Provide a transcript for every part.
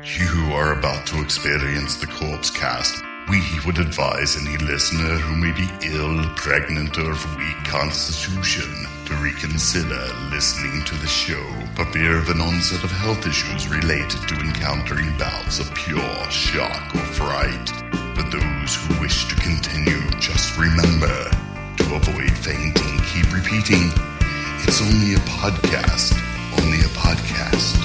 You are about to experience the Corpse Cast. We would advise any listener who may be ill, pregnant, or of weak constitution to reconsider listening to the show for fear of an onset of health issues related to encountering bouts of pure shock or fright. For those who wish to continue, just remember to avoid fainting. Keep repeating, it's only a podcast. Only a podcast.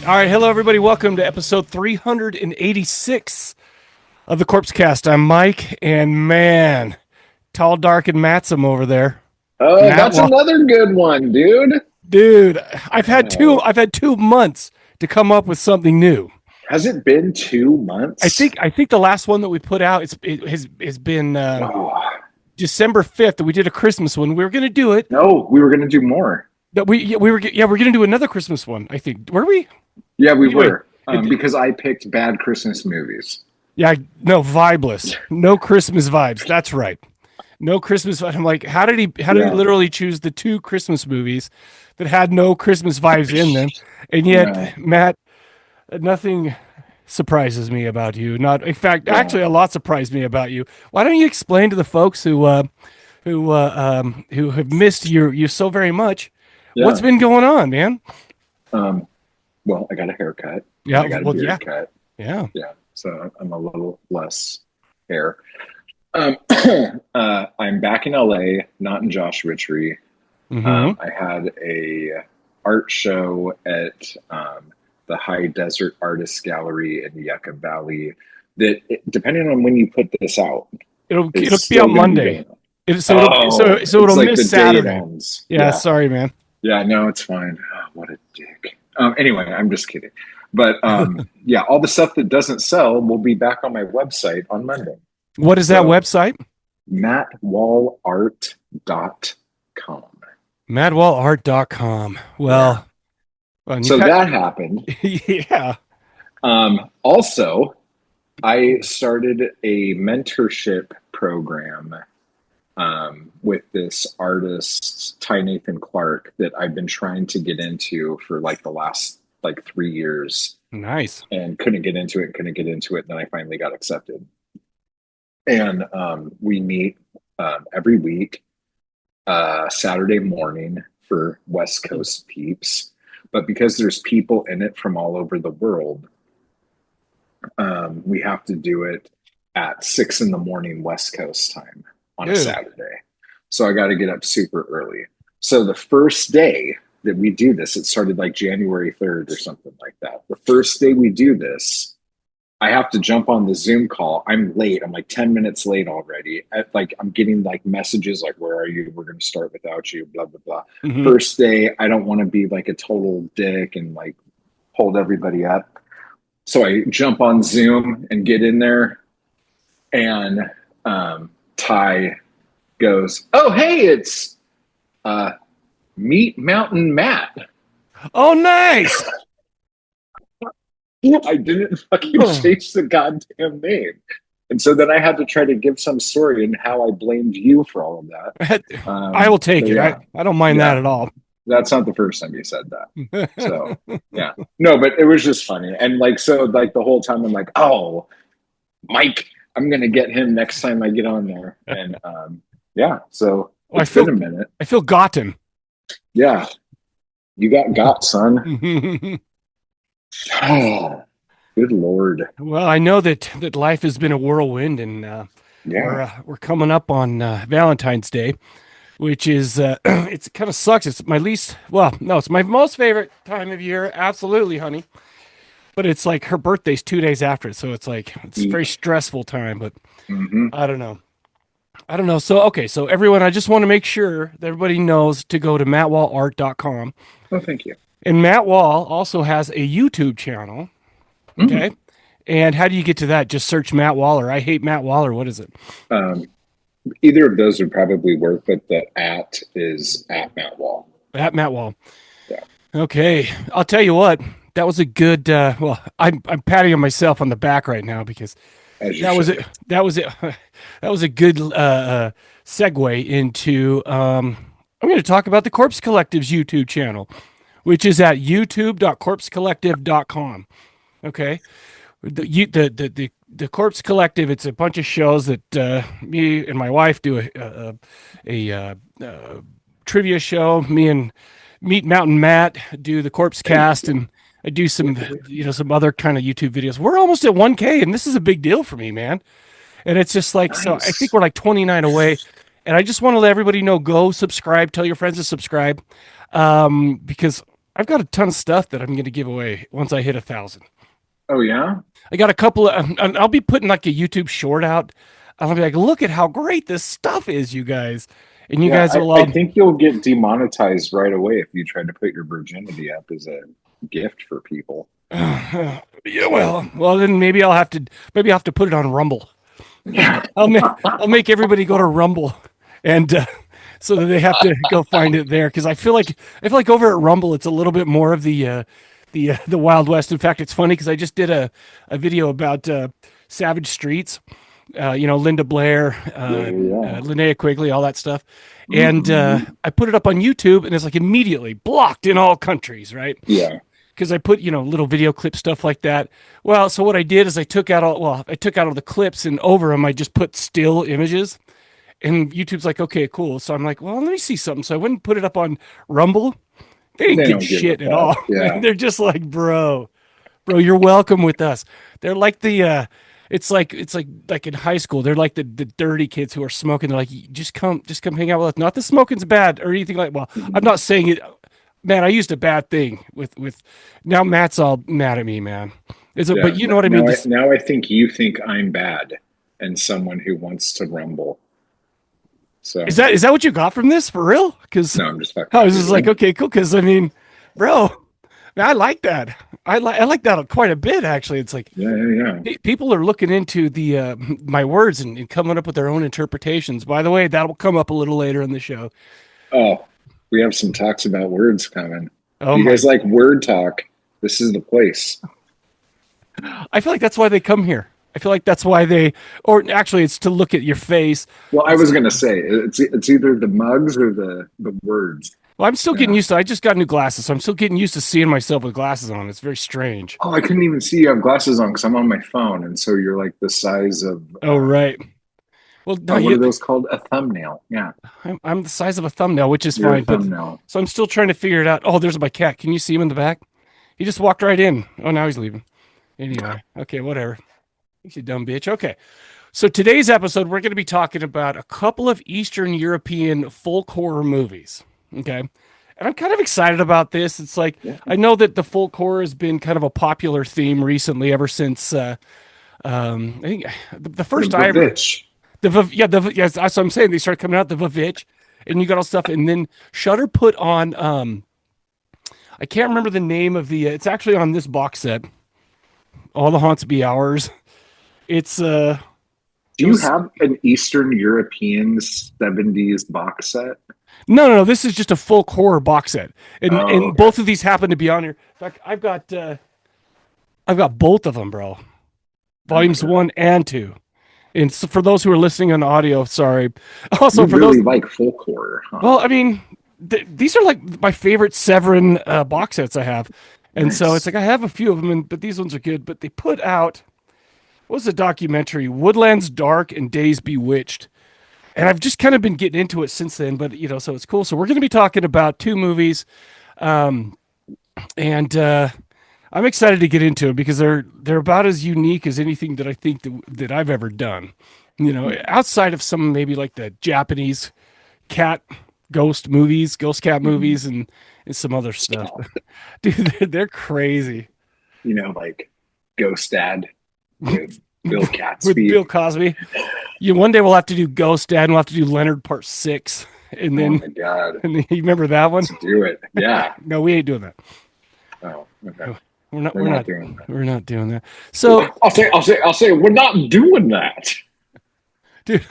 All right, hello everybody. Welcome to episode 386 of the Corpse Cast. I'm Mike, and man, tall, dark, and Matsum over there. Oh, that's another good one, dude. Dude, I've had 2 months to come up with something new. Has it been 2 months? I think the last one that we put out it has been December 5th. We did a Christmas one. We were going to do it. No, we were going to do more. We're going to do another Christmas one. I think. Were we? Yeah, we were. Because I picked bad Christmas movies. Yeah, no, vibeless. No Christmas vibes. That's right. No Christmas. I'm like, how did he literally choose the two Christmas movies that had no Christmas vibes in them? And yet, Matt, nothing surprises me about you. Actually, a lot surprised me about you. Why don't you explain to the folks who have missed you so very much? Yeah. What's been going on, man? Well, I got a haircut. Yeah, I got a beard cut. Yeah. So I'm a little less hair. I'm back in LA, not in Josh Ritchie. Mm-hmm. I had a art show at the High Desert Artists Gallery in Yucca Valley. That depending on when you put this out, it'll be out Monday. It'll like miss Saturday. Yeah, sorry, man. Yeah, no, it's fine. Oh, what a dick. Anyway, I'm just kidding. But yeah, all the stuff that doesn't sell will be back on my website on Monday. What is that website? mattwallart.com. mattwallart.com. Well, that happened. Yeah. Also, I started a mentorship program with this artist, Ty Nathan Clark, that I've been trying to get into for like the last 3 years. Nice. And couldn't get into it. Then I finally got accepted. And we meet every week, Saturday morning for West Coast peeps. But because there's people in it from all over the world, we have to do it at 6 a.m. West Coast time on a Saturday. So I got to get up super early. So the first day that we do this, it started like January 3rd or something like that. The first day we do this, I have to jump on the Zoom call. I'm late. I'm like 10 minutes late already. I'm getting like messages like, where are you? We're going to start without you, blah, blah, blah. Mm-hmm. First day, I don't want to be like a total dick and like hold everybody up. So I jump on Zoom and get in there, and Ty goes, "Oh, hey, it's Meat Mountain Matt." Oh, nice. I didn't fucking change the goddamn name. And so then I had to try to give some story and how I blamed you for all of that. I will take it. Yeah. I don't mind that at all. That's not the first time you said that. So, yeah. No, but it was just funny. And the whole time I'm like, oh, Mike, I'm going to get him next time I get on there. And so it's been a minute. I feel gotten. Yeah. You got, son. Oh, good Lord. Well, I know that life has been a whirlwind, and we're coming up on Valentine's Day, which is it kind of sucks. It's it's my most favorite time of year. Absolutely, honey. But it's like her birthday's 2 days after it, so it's a very stressful time. But I don't know. So everyone, I just want to make sure that everybody knows to go to mattwallart.com. Oh, thank you. And Matt Wall also has a YouTube channel. Okay. And how do you get to that? Just search Matt Wall, or I hate Matt Wall, or what is it? Either of those would probably work, but the @ is @Matt Wall. @Matt Wall. Yeah. Okay, I'll tell you what. That was a good. Well, I'm patting myself on the back right now because As you that was should. it. That was it. That was a good segue into. I'm going to talk about the Corpse Collective's YouTube channel, which is at youtube.corpsecollective.com. Okay, the Corpse Collective. It's a bunch of shows that me and my wife do a trivia show. Me and Meat Mountain Matt do the Corpse Cast, and I do some some other kind of YouTube videos. We're almost at 1K, and this is a big deal for me, man. And it's just like so. I think we're like 29 away, and I just want to let everybody know: go subscribe, tell your friends to subscribe, because I've got a ton of stuff that I'm going to give away once I hit 1,000. Oh yeah. I got a couple of. I'll be putting like a YouTube short out. I'll be like, look at how great this stuff is, you guys. And you guys will all. I think you'll get demonetized right away if you try to put your virginity up as a gift for people. Yeah, well, then maybe I'll have to put it on Rumble. I'll make everybody go to Rumble, and so that they have to go find it there. Because I feel like over at Rumble, it's a little bit more of the Wild West. In fact, it's funny because I just did a video about Savage Streets. Linda Blair, Linnea Quigley, all that stuff. And I put it up on YouTube, and it's like immediately blocked in all countries, right? Yeah. Because I put, little video clip stuff like that. Well, so what I did is I took out all the clips, and over them I just put still images. And YouTube's like, okay, cool. So I'm like, well, let me see something. So I went and put it up on Rumble. They didn't get shit at all. Yeah. They're just like, bro, you're welcome with us. They're like the it's like in high school. They're like the dirty kids who are smoking. They're like, just come hang out with us. Not that smoking's bad or anything like. Well, I'm not saying it. Man, I used a bad thing with. Now Matt's all mad at me, man. But you know what I mean. Now I think you think I'm bad and someone who wants to rumble. So is that what you got from this for real? Because no, I'm just fucking. I was just like, okay, cool. Because I mean, bro. I like that. I like that quite a bit, actually. It's like people are looking into the my words and coming up with their own interpretations. By the way, that'll come up a little later in the show. Oh, we have some talks about words coming. Oh, you guys like word talk? This is the place. I feel like that's why they come here. I feel like that's why or actually, it's to look at your face. Well, I was gonna say it's either the mugs or the words. Well, I'm still getting used to. I just got new glasses, so I'm still getting used to seeing myself with glasses on. It's very strange. Oh, I couldn't even see you have glasses on because I'm on my phone, and so you're like the size of. Oh right. Well, what are those called? A thumbnail. Yeah. I'm the size of a thumbnail, which is fine. But so I'm still trying to figure it out. Oh, there's my cat. Can you see him in the back? He just walked right in. Oh, now he's leaving. Anyway, okay, whatever. He's a dumb bitch. Okay. So today's episode, we're going to be talking about a couple of Eastern European folk horror movies. Okay. And I'm kind of excited about this. It's like, I know that the folk horror has been kind of a popular theme recently ever since, I think the first I ever, yes, that's what I'm saying. They started coming out, the Vavitch, and you got all stuff. And then Shudder put on, I can't remember the name of it's actually on this box set. All the Haunts Be Ours. It's, do you have an Eastern European 70s box set? No. This is just a folk horror box set, and both of these happen to be on here. In fact, I've got both of them, bro. Volumes 1 and 2. And so for those who are listening on audio, sorry. Also, you for really those like folk horror, huh? Well, I mean, these are like my favorite Severin box sets I have, and so it's like I have a few of them, but these ones are good. But they put out what was the documentary? Woodlands Dark and Days Bewitched. And I've just kind of been getting into it since then, but so it's cool. So we're going to be talking about two movies, and I'm excited to get into it because they're about as unique as anything that I think that I've ever done. Outside of some maybe like the Japanese cat ghost cat movies, and some other stuff. Dude, they're crazy. Like Ghost Dad with Bill Catsby. With Bill Cosby. One day we'll have to do Ghost Dad and we'll have to do Leonard Part 6. And then, oh my God. And then, you remember that one? Let's do it. Yeah. No, we ain't doing that. Oh, okay. We're not doing that. We're not doing that. So I'll say we're not doing that. Dude,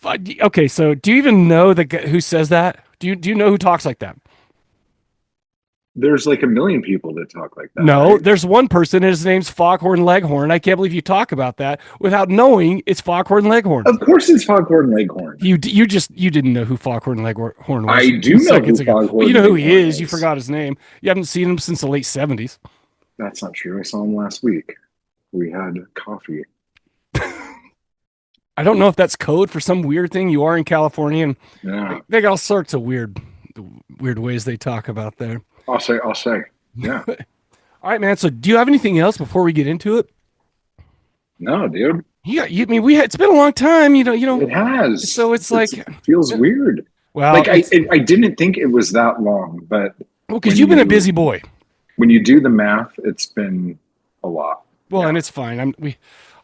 okay, so do you even know the guy who says that? Do you know who talks like that? There's like a million people that talk like that. No, right? there's one person and his name's Foghorn Leghorn. I can't believe you talk about that without knowing it's Foghorn Leghorn. Of course it's Foghorn Leghorn. You didn't know who Foghorn Leghorn was. I do know who Foghorn well, you know who he Leghorn is. You forgot his name. You haven't seen him since the late 70s. That's not true. I saw him last week. We had coffee. I don't know if that's code for some weird thing. You are in California, and Yeah. they got all sorts of weird ways they talk about there. I'll say. Yeah. All right, man. So, do you have anything else before we get into it? No, dude. Yeah, I mean, it's been a long time. You know. It has. So it feels weird. Well, like I didn't think it was that long, but because you've been a busy boy. When you do the math, it's been a lot. Well, yeah. And it's fine.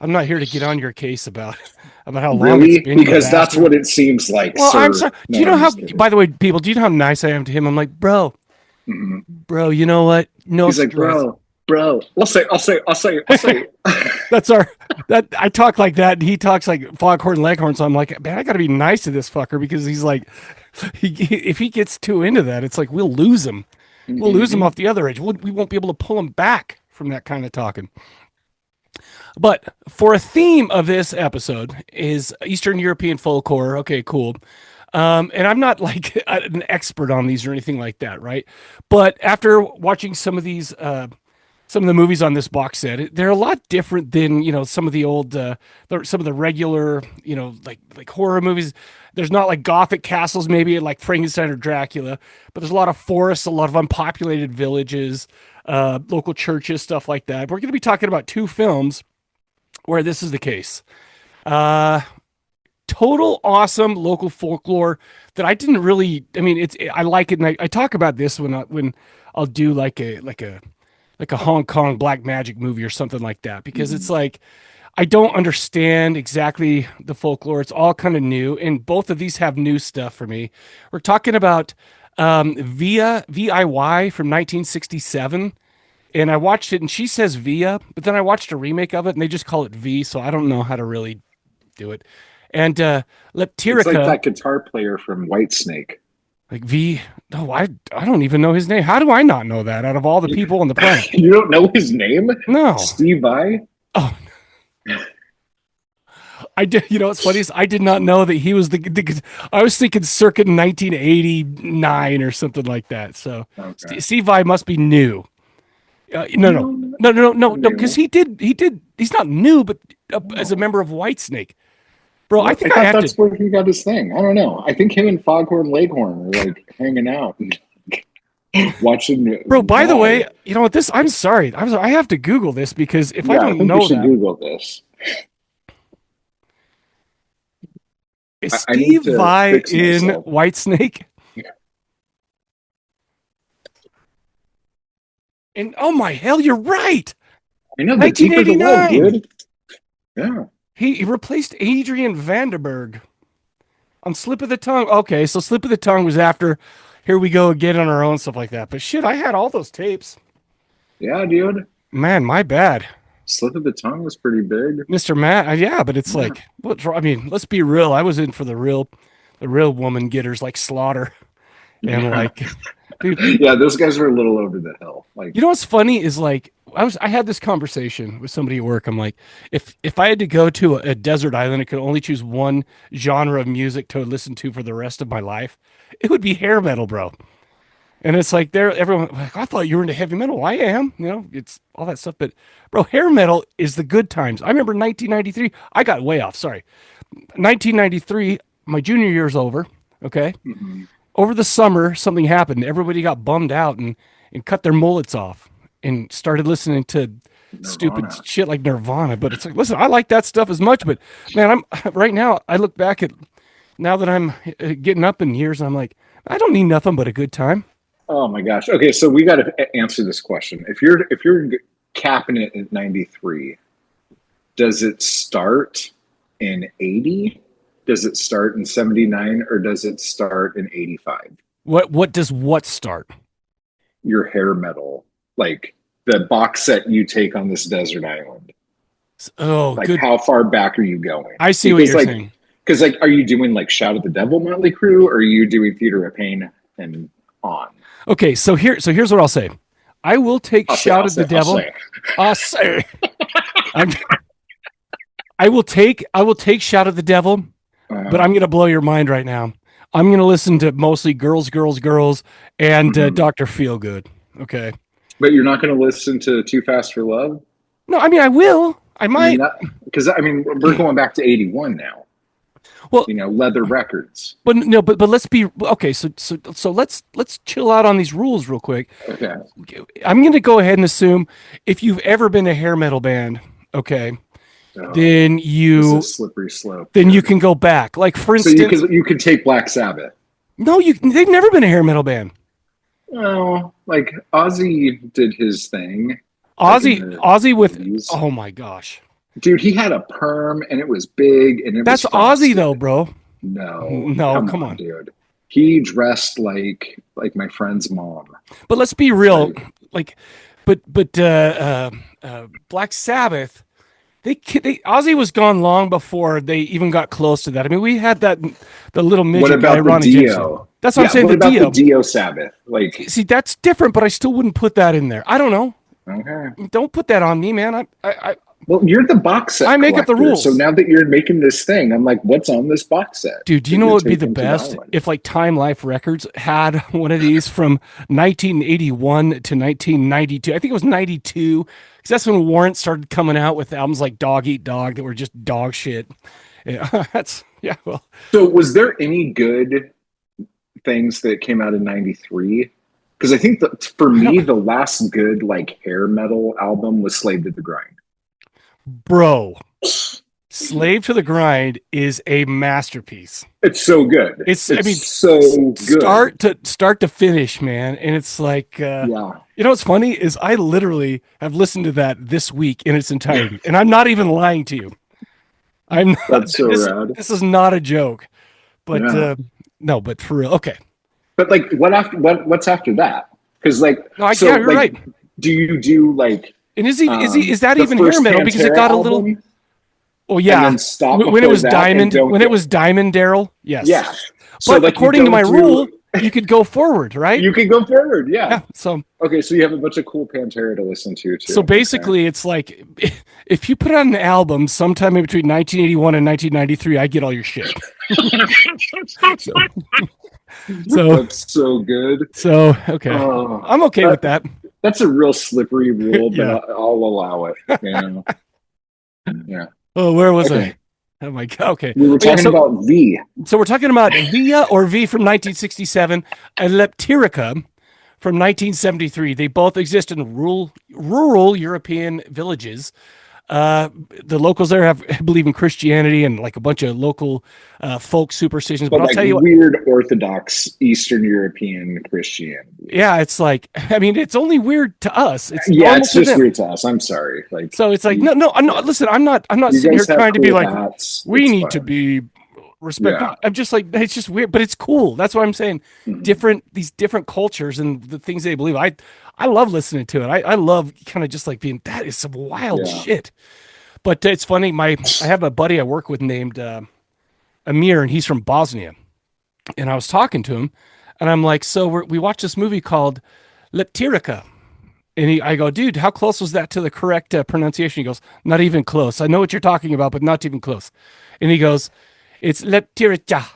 I'm not here to get on your case about how long really? It's been. Because that's what it seems like. Well, sir. I'm sorry. No, do you know how? By the way, people, do you know how nice I am to him? I'm like, bro, bro. You know what? No, he's like, bro. I'll say. That's I talk like that, and he talks like Foghorn Leghorn. So I'm like, man, I got to be nice to this fucker because he's like, if he gets too into that, it's like we'll lose him. We'll lose him off the other edge. We won't be able to pull him back from that kind of talking. But for a theme of this episode is Eastern European folklore. Okay, cool. And I'm not like an expert on these or anything like that, right? But after watching some of these, some of the movies on this box set, they're a lot different than, some of the old, some of the regular, like horror movies. There's not like Gothic castles, maybe like Frankenstein or Dracula, but there's a lot of forests, a lot of unpopulated villages, local churches, stuff like that. We're going to be talking about two films where this is the case. Total awesome local folklore that I didn't really. I mean, I like it, and I talk about this when I'll do like a Hong Kong black magic movie or something like that, because it's like I don't understand exactly the folklore. It's all kind of new, and both of these have new stuff for me. We're talking about Via VIY from 1967. And I watched it, and she says Via, but then I watched a remake of it, and they just call it V, so I don't know how to really do it. And Leptirica, it's like that guitar player from Whitesnake. Like V. No, I don't even know his name. How do I not know that out of all the people on the planet? You don't know his name? No. Steve Vai? Oh. I did. You know what's funny is I did not know that he was the I was thinking circa 1989 or something like that. So okay. Steve Vai must be new. No, because he did. He's not new, but as a member of Whitesnake, bro. I think that's where he got his thing. I don't know. I think him and Foghorn Leghorn are like hanging out and watching. Bro, by the way, you know what? I'm sorry. I have to Google this because if I don't know that, Google this. Is Steve Vai in Whitesnake? And oh my hell, you're right. I know, 1989, dude. Yeah. He replaced Adrian Vanderberg on Slip of the Tongue. Okay, so Slip of the Tongue was after Here We Go Again on Our Own, stuff like that. But shit, I had all those tapes. Yeah, dude. Man, my bad. Slip of the Tongue was pretty big. Mr. Matt, yeah, but it's like, I mean, let's be real. I was in for the real woman getters like Slaughter. And like, dude. Yeah, those guys were a little over the hill. Like, you know what's funny is like, I had this conversation with somebody at work. I'm like, if I had to go to a desert island, I could only choose one genre of music to listen to for the rest of my life, it would be hair metal, bro. And it's like everyone like, I thought you were into heavy metal. I am, it's all that stuff. But bro, hair metal is the good times. I remember 1993. I got way off. Sorry. 1993, my junior year's over. Okay. Mm-hmm. Over the summer, something happened. Everybody got bummed out and cut their mullets off and started listening to stupid shit like Nirvana. But it's like, listen, I like that stuff as much. But man, right now, I look back at now that I'm getting up in years, and I'm like, I don't need nothing but a good time. Oh my gosh. Okay, so we got to answer this question. If you're capping it at 93, does it start in 80? Does it start in 79, or does it start in 85? What does what start? Your hair metal, like the box set you take on this desert island. Oh, like good. How far back are you going? I see what you're saying. Because are you doing like Shout at the Devil, Motley Crue, or are you doing Theater of Pain and on? Okay, so here's what I'll say. I will take Shout of the Devil. I'll say. I will take Shout of the Devil, but I'm going to blow your mind right now. I'm going to listen to mostly Girls, and Dr. Feelgood. Okay. But you're not going to listen to Too Fast for Love? No, I mean, I will. I might. Because, we're going back to 81 now. Well, Leather Records. But no, but let's be okay. So let's chill out on these rules real quick. Okay. I'm going to go ahead and assume if you've ever been a hair metal band, okay, then this is slippery slope. Then you can go back. Like for instance, so you could take Black Sabbath. No, they've never been a hair metal band. Oh, like Ozzy did his thing. Ozzy with oh my gosh. Dude, he had a perm and it was big and that's Ozzy though, bro. No, come on, dude. He dressed like my friend's mom. But let's be real, but Black Sabbath, they Ozzy was gone long before they even got close to that. I mean, we had the little midget guy, Ronnie Gibson. That's what I'm saying. The Dio Sabbath, see, that's different, but I still wouldn't put that in there. I don't know. Okay. Don't put that on me, man. Well, you're the box set. I make up the rules. So now that you're making this thing, I'm like, what's on this box set? Dude, do you know what would be the best? If Time Life Records had one of these from 1981 to 1992. I think it was 92. Because that's when Warrant started coming out with albums like Dog Eat Dog that were just dog shit. Yeah, well. So was there any good things that came out in 93? Because I think that for me, the last good hair metal album was Slave to the Grind. Bro, Slave to the Grind is a masterpiece. It's so good. It's so good. Start to finish, man. And it's like, you know what's funny is I literally have listened to that this week in its entirety, and I'm not even lying to you. That's so rad. This is not a joke, but no, but for real, okay. But what's after that? Because you're right. Do you do And is that even hair metal? Because it got a little. Oh yeah, when it was Diamond, Daryl. Yes. Yeah. But according to my rule, you could go forward, right? You could go forward, yeah. So okay, so you have a bunch of cool Pantera to listen to too. So basically, it's like if you put out an album sometime in between 1981 and 1993, I get all your shit. So that's so good. So okay, I'm okay with that. That's a real slippery rule, but I'll allow it. Yeah. Oh, where was I? Oh my god. Okay. We were talking about V. So we're talking about Via or V from 1967 and Leptirica from 1973. They both exist in rural European villages. The locals there believe in Christianity and a bunch of local folk superstitions. But I'll tell you, weird Orthodox Eastern European Christianity. Yeah, it's it's only weird to us. It's just weird to us. I'm sorry. So it's no. Listen, I'm not sitting here trying to be we need to be respectful. Yeah. I'm just it's just weird, but it's cool. That's what I'm saying. Mm-hmm. These different cultures and the things they believe. I love listening to it. I love kind of just being, that is some wild shit. But it's funny. I have a buddy I work with named Amir, and he's from Bosnia. And I was talking to him, and I'm like, so we watched this movie called Leptirica. And I go, dude, how close was that to the correct pronunciation? He goes, not even close. I know what you're talking about, but not even close. And he goes, it's Leptirica.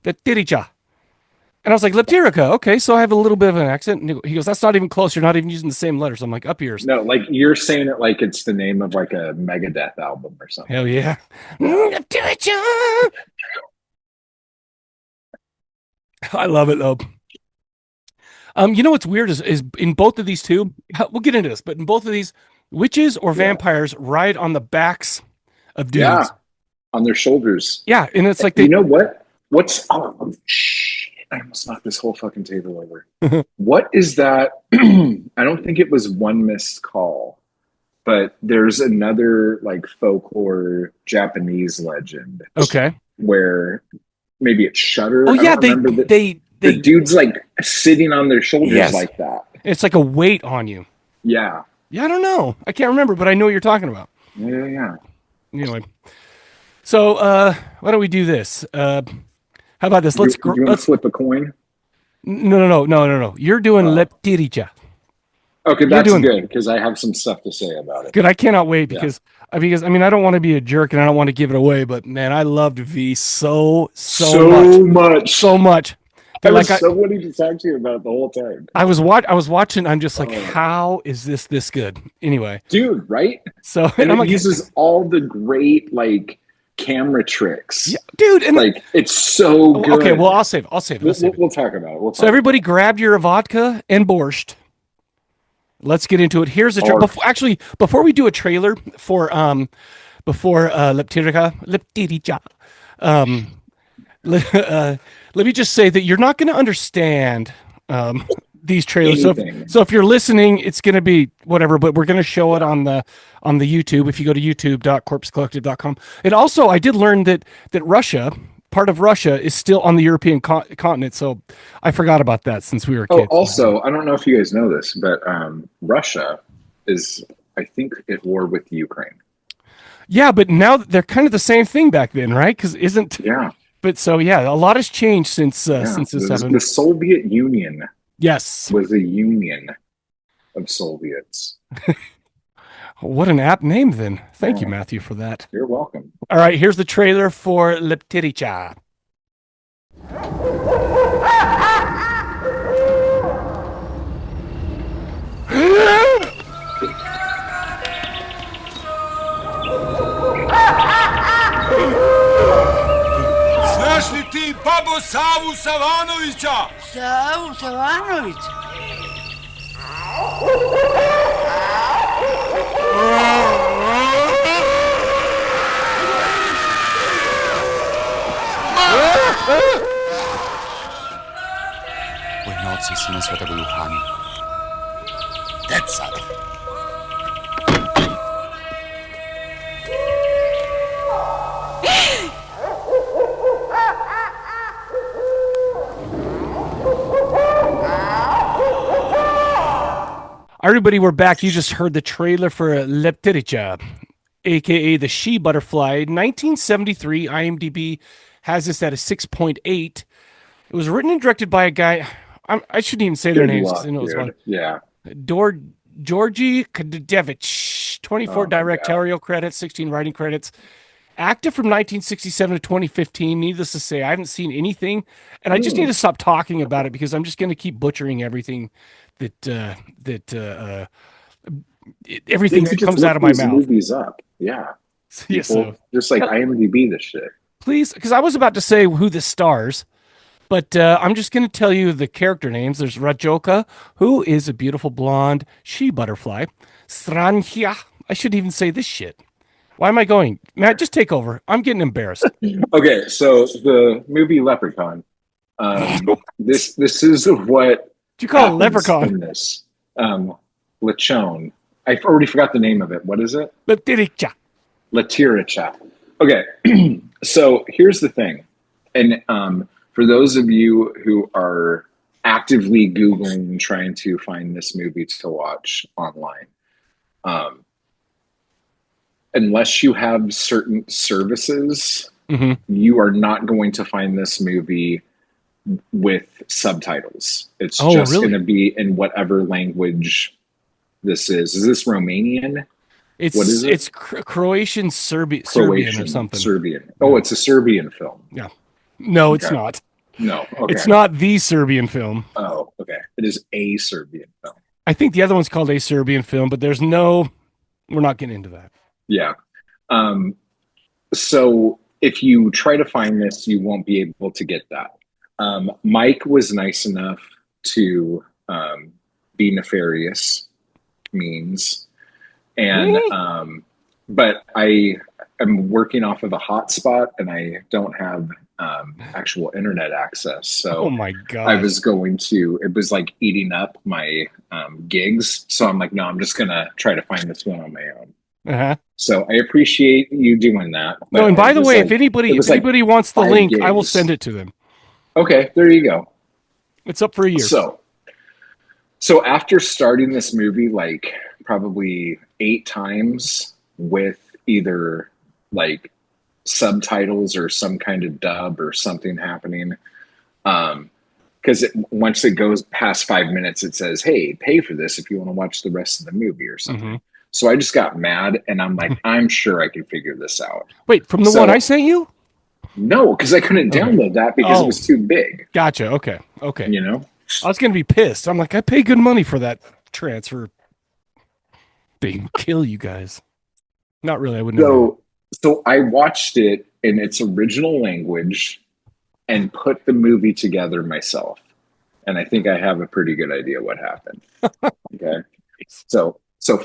And I was like, Leptirica. Okay, so I have a little bit of an accent. And he goes, that's not even close. You're not even using the same letters. I'm like, up yours. No, you're saying it like it's the name of a Megadeth album or something. Hell yeah. Leptirica. I love it, though. You know what's weird is in both of these two, we'll get into this, but in both of these, witches or vampires ride on the backs of dudes. Yeah, on their shoulders. Yeah, and it's you know what? Shit, I almost knocked this whole fucking table over. What is that? I don't think it was One Missed Call, but there's another folklore Japanese legend. Okay. Where maybe it's Shudder. Oh yeah, the dude's sitting on their shoulders like that. It's like a weight on you. Yeah. Yeah, I don't know. I can't remember, but I know what you're talking about. Yeah. Anyway. So why don't we do this? How about this? Let's flip a coin. No. You're doing Leptirica. Okay, that's good because I have some stuff to say about it. Good. I cannot wait because I mean I don't want to be a jerk and I don't want to give it away, but man, I loved V so much. I was so wanting to talk to you about it the whole time. I was watching. I'm just like, how is this good? Anyway, dude, right? So and it uses all the great like camera tricks, dude. And like it's so good. Okay, well, I'll save it. We'll talk about it. So everybody, grab your vodka and borscht. Let's get into it. Here's the trailer. Before we do a trailer for Leptirica, let me just say that you're not going to understand these trailers. So if you're listening, it's going to be whatever, but we're going to show it on the YouTube. If you go to youtube.corpsecollective.com. And also, I did learn that Russia, part of Russia, is still on the European continent. So I forgot about that since we were kids. Also, I don't know if you guys know this, but Russia is, I think, at war with Ukraine. Yeah, but now they're kind of the same thing back then, right? Because But so a lot has changed since this happened. The Soviet Union, was a union of Soviets. What an apt name, then. Thank you, Matthew, for that. You're welcome. All right, here's the trailer for Leptirica. Znaš li ti babo Savu Savanovića? Savu Savanovića? U ime Otca i Sina Svetog Duha. Deca. Everybody, we're back. You just heard the trailer for Leptirica, aka the she butterfly. 1973, IMDb has this at a 6.8. It was written and directed by a guy. I shouldn't even say their names. Yeah. Đorđe Kadijević, 24 directorial credits, 16 writing credits. Active from 1967 to 2015. Needless to say, I haven't seen anything, and I just need to stop talking about it because I'm just going to keep butchering everything everything that comes out of my mouth. Movies up, People, just like IMDb this shit. Please, because I was about to say who the stars, but I'm just going to tell you the character names. There's Rajoka, who is a beautiful blonde she butterfly. Stranhia. I shouldn't even say this shit. Why am I going? Matt, just take over. I'm getting embarrassed. Okay, so the movie Leprechaun. This is what do you call it? Leprechaun? In this, Lechon. I already forgot the name of it. What is it? Leptirica. Okay, so here's the thing, and for those of you who are actively Googling and trying to find this movie to watch online, unless you have certain services, you are not going to find this movie with subtitles. It's just going to be in whatever language this is. Is this Romanian? What is it? It's Croatian, Serbian or something. Serbian. Oh, it's a Serbian film. Yeah. No, it's not. No. Okay. It's not the Serbian film. Oh, okay. It is a Serbian film. I think the other one's called a Serbian film, but we're not getting into that. Yeah. So if you try to find this, you won't be able to get that. Mike was nice enough to be nefarious means, and but I am working off of a hotspot and I don't have actual internet access. So oh my god, I was going to. It was like eating up my gigs. So I'm like, no, I'm just gonna try to find this one on my own. So I appreciate you doing that. No, and by the way, if anybody wants the link, gigs. I will send it to them. Okay, there you go. It's up for a year. So after starting this movie like probably 8 times with either like subtitles or some kind of dub or something happening, because once it goes past 5 minutes, it says, "Hey, pay for this if you want to watch the rest of the movie or something." Mm-hmm. So I just got mad, and I'm like, I'm sure I can figure this out. Wait, from the one I sent you? No, because I couldn't download that because it was too big. Gotcha. Okay. You know, I was gonna be pissed. I'm like, I pay good money for that transfer. They kill you guys. Not really. I wouldn't. So I watched it in its original language and put the movie together myself, and I think I have a pretty good idea what happened. Okay, so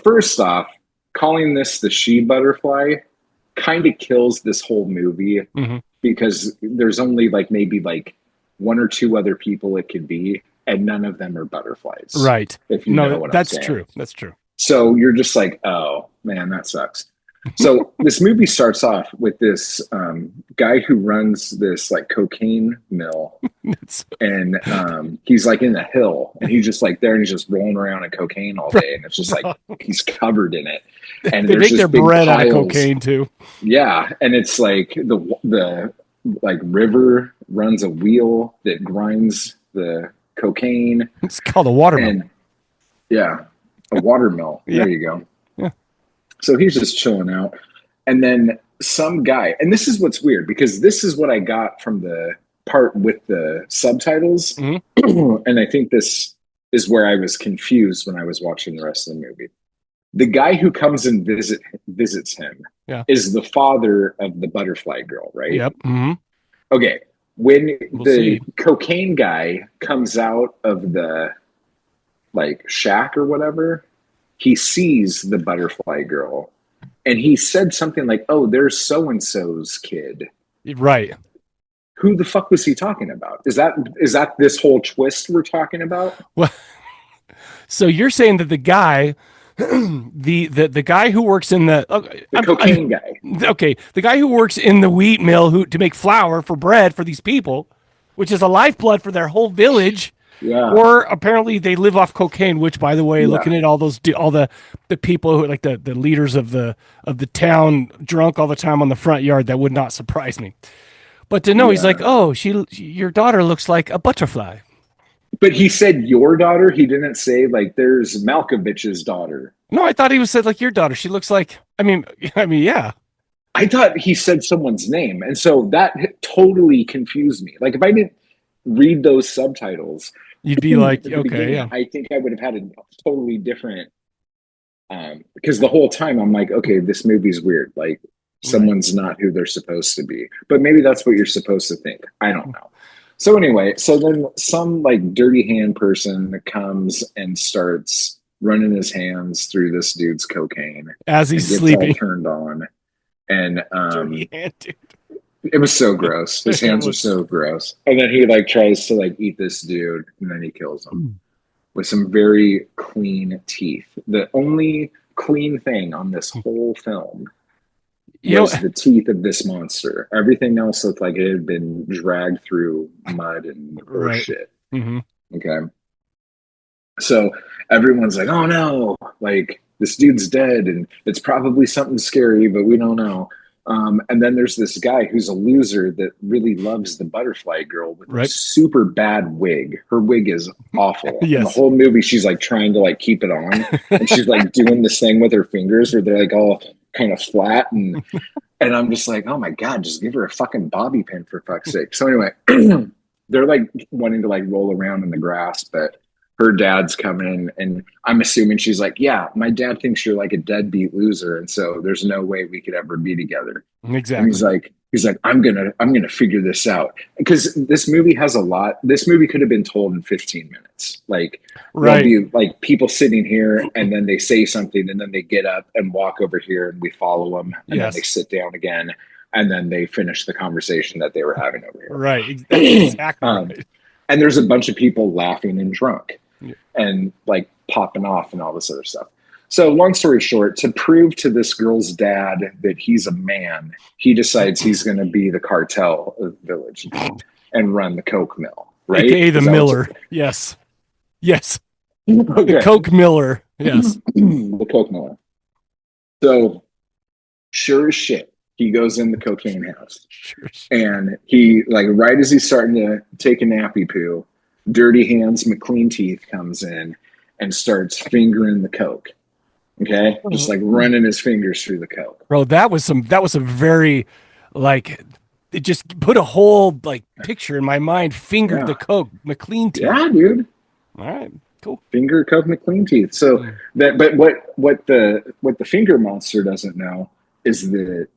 first off, calling this the she butterfly kind of kills this whole movie because there's only maybe one or two other people it could be, and none of them are butterflies. Right. If you know what I'm saying. That's true. That's true. So you're just like, oh man, that sucks. So this movie starts off with this guy who runs this cocaine mill, and he's in the hill, and he's just there, and he's just rolling around in cocaine all day, and it's just he's covered in it. And they make their bread out of cocaine too. Yeah, and it's the river runs a wheel that grinds the cocaine. It's called a watermill. Yeah, a watermill. There you go. So he's just chilling out. And then some guy, and this is what's weird, because this is what I got from the part with the subtitles. And I think this is where I was confused when I was watching the rest of the movie. The guy who comes and visits him is the father of the butterfly girl, right? Yep. Mm-hmm. Okay. When the cocaine guy comes out of the shack or whatever, he sees the butterfly girl, and he said something like, "Oh, there's so-and-so's kid." Right. Who the fuck was he talking about? Is that this whole twist we're talking about? Well, so you're saying that the guy, the guy who works in the cocaine guy. Okay, the guy who works in the wheat mill to make flour for bread for these people, which is a lifeblood for their whole village. Yeah. Or apparently they live off cocaine, which, by the way, looking at all the people who the leaders of the town drunk all the time on the front yard, that would not surprise me. But to know he's like, oh, your daughter looks like a butterfly. But he said your daughter. He didn't say there's Malkovich's daughter. No, I thought he said your daughter. She looks like. I mean, yeah. I thought he said someone's name, and so that totally confused me. If I didn't read those subtitles, you'd be like, okay, yeah. I think I would have had a totally different, because the whole time I'm like, okay, this movie's weird. Someone's not who they're supposed to be, but maybe that's what you're supposed to think. I don't know. So anyway, so then some dirty hand person comes and starts running his hands through this dude's cocaine as he's sleeping, all turned on, and dirty hand, dude. It was so gross. His hands were so gross. And then he tries to eat this dude, and then he kills him with some very clean teeth. The only clean thing on this whole film was the teeth of this monster. Everything else looked like it had been dragged through mud and shit. Mm-hmm. Okay. So everyone's like, oh no, this dude's dead, and it's probably something scary, but we don't know. And then there's this guy who's a loser that really loves the butterfly girl with a super bad wig. Her wig is awful. Yes. And the whole movie, she's trying to keep it on, and she's doing this thing with her fingers where they're all kind of flat, and I'm just like, oh my god, just give her a fucking bobby pin for fuck's sake. So anyway, they're wanting to roll around in the grass, but her dad's coming, and I'm assuming she's like, yeah, my dad thinks you're a deadbeat loser, and so there's no way we could ever be together. Exactly. And he's like, I'm gonna figure this out, because this movie has a lot. This movie could have been told in 15 minutes. There'll be people sitting here, and then they say something, and then they get up and walk over here, and we follow them, and then they sit down again, and then they finish the conversation that they were having over here. Right. Exactly. Right. And there's a bunch of people laughing and drunk. And popping off and all this other stuff. So long story short, to prove to this girl's dad that he's a man, he decides he's going to be the cartel of the village and run the coke mill, right? AKA the miller. Yes. Okay. The coke miller. Yes. The coke miller. So sure as shit, he goes in the cocaine house. And he right as he's starting to take a nappy poo, Dirty Hands McClean Teeth comes in and starts fingering the coke. Okay, just like running his fingers through the coke. Bro, that was a very, like, it just put a whole like picture in my mind. Fingered the coke, McClean Teeth. Yeah, dude. All right, cool. Finger coke McClean Teeth. So but what the finger monster doesn't know is that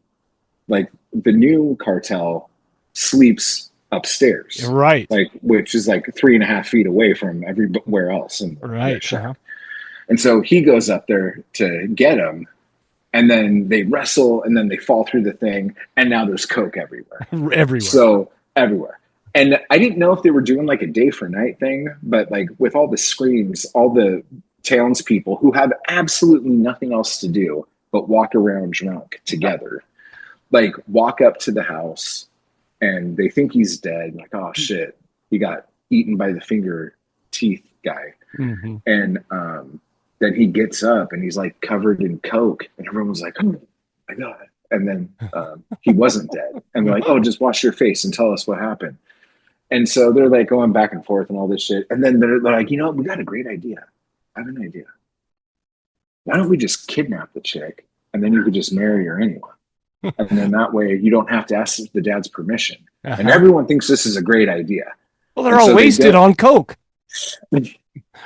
like the new cartel sleeps upstairs, right? Like, which is like 3.5 feet away from everywhere else, and right. And so he goes up there to get him, and then they wrestle, and then they fall through the thing, and now there's coke everywhere. So everywhere. And I didn't know if they were doing like a day for night thing, but like with all the screams, all the townspeople who have absolutely nothing else to do but walk around drunk together, like walk up to the house, and they think he's dead. Like, oh shit, he got eaten by the finger teeth guy. And then he gets up and he's like covered in coke, and everyone's like, oh my God. And then he wasn't dead. And they're like, oh, just wash your face and tell us what happened. And so they're like going back and forth and all this shit. And then they're like, you know, we got a great idea. I have an idea. Why don't we just kidnap the chick, and then you could just marry her anyway? And then that way you don't have to ask the dad's permission. And everyone thinks this is a great idea. Well, they're all wasted on coke.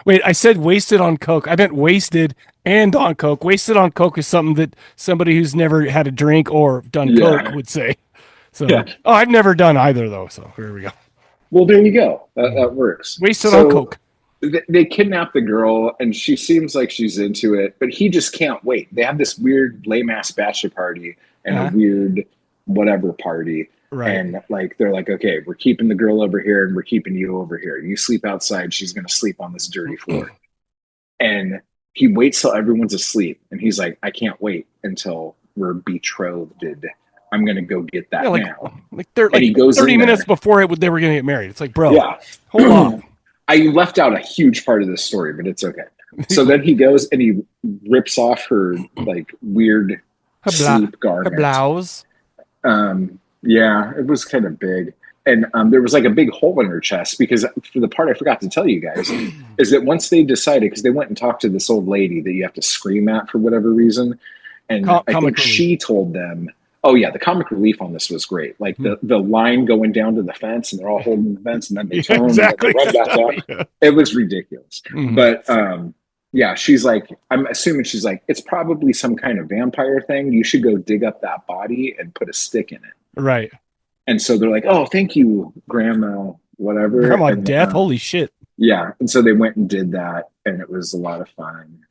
Wait, I said wasted on coke. I meant wasted and on coke. Wasted on coke is something that somebody who's never had a drink or done coke would say. So, I've never done either though. So here we go. Well, there you go. That works. Wasted on coke. They kidnap the girl, and she seems like she's into it, but he just can't wait. They have this weird lame ass bachelor party and a weird whatever party. Right. And like they're like, okay, we're keeping the girl over here and we're keeping you over here. You sleep outside, she's gonna sleep on this dirty floor. And he waits till everyone's asleep, and he's like, I can't wait until we're betrothed. I'm gonna go get that now. And he goes 30 minutes before they were gonna get married. It's like, bro, hold on. I left out a huge part of this story, but it's okay. So then he goes and he rips off her like weird sleep garment. Her blouse. Yeah, it was kind of big. And there was like a big hole in her chest, because for the part I forgot to tell you guys is that once they decided, because they went and talked to this old lady that you have to scream at for whatever reason. And I think she told them, oh yeah, the comic relief on this was great. Like the line going down to the fence, and they're all holding the fence, and then they turn and they run back up. It was ridiculous. But yeah, she's like, I'm assuming she's like, it's probably some kind of vampire thing. You should go dig up that body and put a stick in it. Right. And so they're like, oh, thank you, Grandma, whatever. Grandma Death, holy shit. Yeah. And so they went and did that, and it was a lot of fun.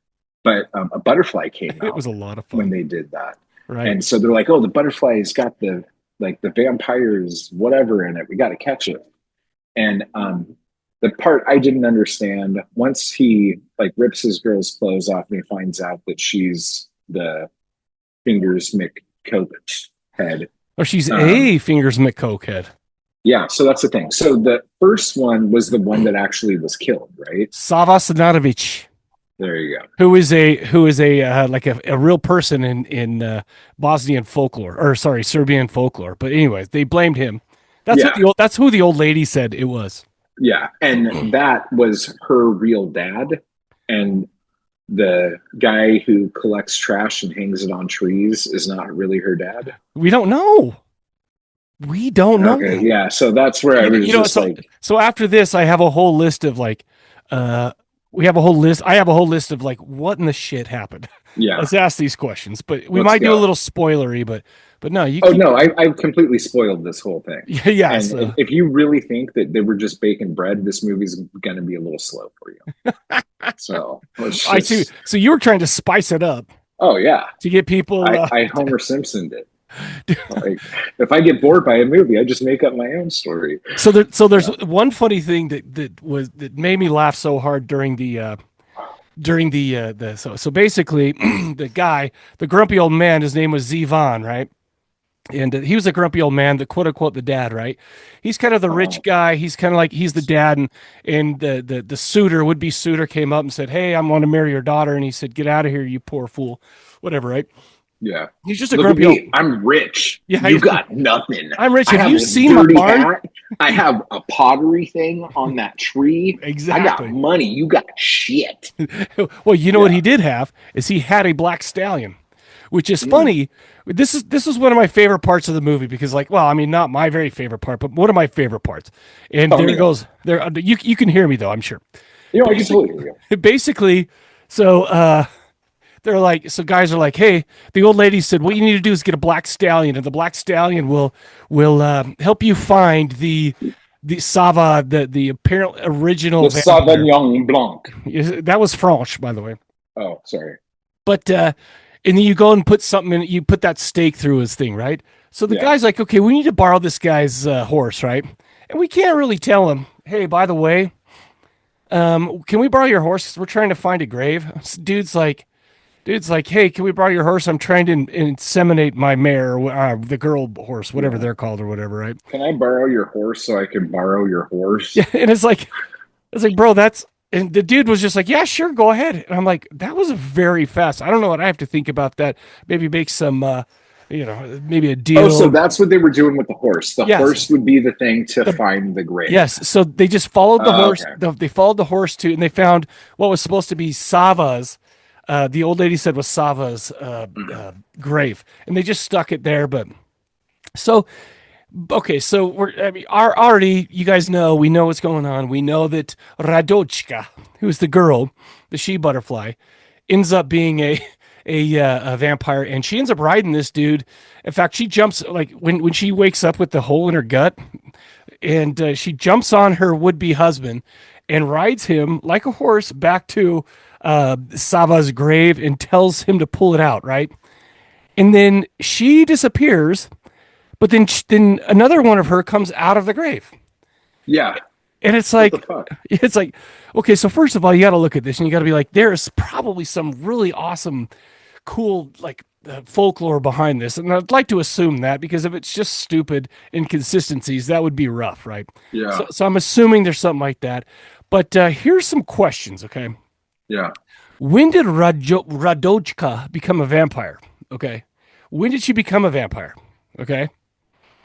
But a butterfly came out. It was a lot of fun when they did that. Right. And so they're like, oh, the butterfly's got the vampires, whatever in it. We got to catch it. And the part I didn't understand, once he like rips his girl's clothes off and he finds out that she's the Fingers McCoke head. Or she's a Fingers McCoke head. Yeah, so that's the thing. So the first one was the one that actually was killed, right? Sava Savanović. There you go. Who is a like a real person in Bosnian folklore, or sorry, Serbian folklore. But anyways, they blamed him. That's who the old lady said it was. Yeah, and that was her real dad, and the guy who collects trash and hangs it on trees is not really her dad. We don't know. Okay, yeah. So that's where I was just like. So after this, I have a whole list of like, we have a whole list. I have a whole list of like, what in the shit happened? Yeah. Let's ask these questions, but we might do a little spoilery, but no. I completely spoiled this whole thing. Yeah. And so. if you really think that they were just baking bread, this movie's going to be a little slow for you. So I see. So you were trying to spice it up. Oh yeah. To get people. I Homer Simpsoned it. Like, if I get bored by a movie, I just make up my own story. So there's one funny thing that made me laugh so hard during the so basically the grumpy old man, his name was Zivan, right? And he was a grumpy old man, the quote unquote the dad, right? He's kind of the rich guy. He's kind of like he's the dad, and the would be suitor came up and said, "Hey, I want to marry your daughter," and he said, "Get out of here, you poor fool," whatever, right? Yeah. He's just a Look grumpy at old. me. I'm rich. Yeah, You got nothing. I'm rich. I Have you a seen my dirty barn? hat. I have a pottery thing on that tree. Exactly. I got money. You got shit. Well, you know what he did have is he had a black stallion, which is funny. This is one of my favorite parts of the movie because, like, well, I mean, not my very favorite part, but one of my favorite parts. And there it goes. There, you can hear me though, I'm sure. You know, I can totally hear you. Basically, so they're like, so guys are like, hey, the old lady said, what you need to do is get a black stallion, and the black stallion will help you find the Sava, the apparent original. The Sauvignon Blanc. That was French, by the way. Oh, sorry. But and then you go and put something in it, you put that stake through his thing, right? So the guy's like, okay, we need to borrow this guy's horse, right? And we can't really tell him, hey, by the way, can we borrow your horse? 'Cause we're trying to find a grave. Dude's like, hey, can we borrow your horse? I'm trying to inseminate my mare, the girl horse, whatever they're called or whatever, right? Can I borrow your horse so I can borrow your horse? Yeah, and it's like, bro, and the dude was just like, yeah, sure, go ahead. And I'm like, that was very fast. I don't know what I have to think about that. Maybe make some, maybe a deal. Oh, so that's what they were doing with the horse. The horse would be the thing to find the grave. Yes. So they just followed the horse. Okay. They followed the horse to, and they found what was supposed to be Sava's. The old lady said was Sava's grave, and they just stuck it there. But so, okay, so already you guys know, we know what's going on. We know that Radochka, who's the girl, the she butterfly, ends up being a vampire, and she ends up riding this dude. In fact, she jumps, like when she wakes up with the hole in her gut, and she jumps on her would-be husband and rides him like a horse back to Sava's grave and tells him to pull it out, right? And then she disappears, but then another one of her comes out of the grave. Yeah. And it's like, okay, so first of all, you got to look at this and you got to be like, there is probably some really awesome, cool, like folklore behind this. And I'd like to assume that, because if it's just stupid inconsistencies, that would be rough, right? Yeah. So I'm assuming there's something like that. But here's some questions, okay? Yeah. When did Radochka become a vampire? Okay. When did she become a vampire? Okay.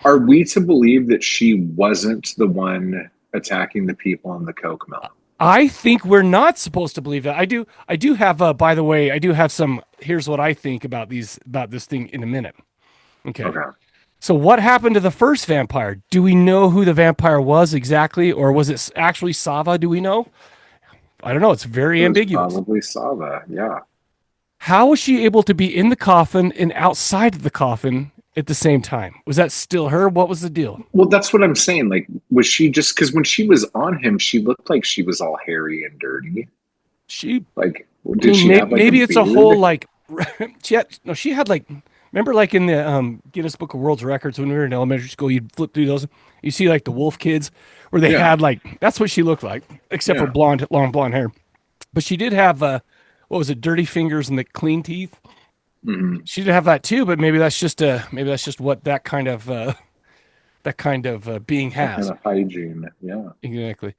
Are we to believe that she wasn't the one attacking the people in the Coke mill? I think we're not supposed to believe that. I do have by the way, I do have some, here's what I think about this thing in a minute. Okay. So what happened to the first vampire? Do we know who the vampire was exactly, or was it actually Sava? Do we know? I don't know. It's very ambiguous. Probably Sava, yeah. How was she able to be in the coffin and outside of the coffin at the same time? Was that still her? What was the deal? Well, that's what I'm saying. Like, was she just, because when she was on him, she looked like she was all hairy and dirty. She like, did she have like maybe it's a whole like she had like, remember like in the Guinness Book of World Records when we were in elementary school, you'd flip through those, you see like the wolf kids where they had like, that's what she looked like, except for long blonde hair. But she did have what was it, dirty fingers and the clean teeth. Mm-hmm. She did have that too, but maybe that's just what that kind of being has. That kind of hygiene, yeah, exactly.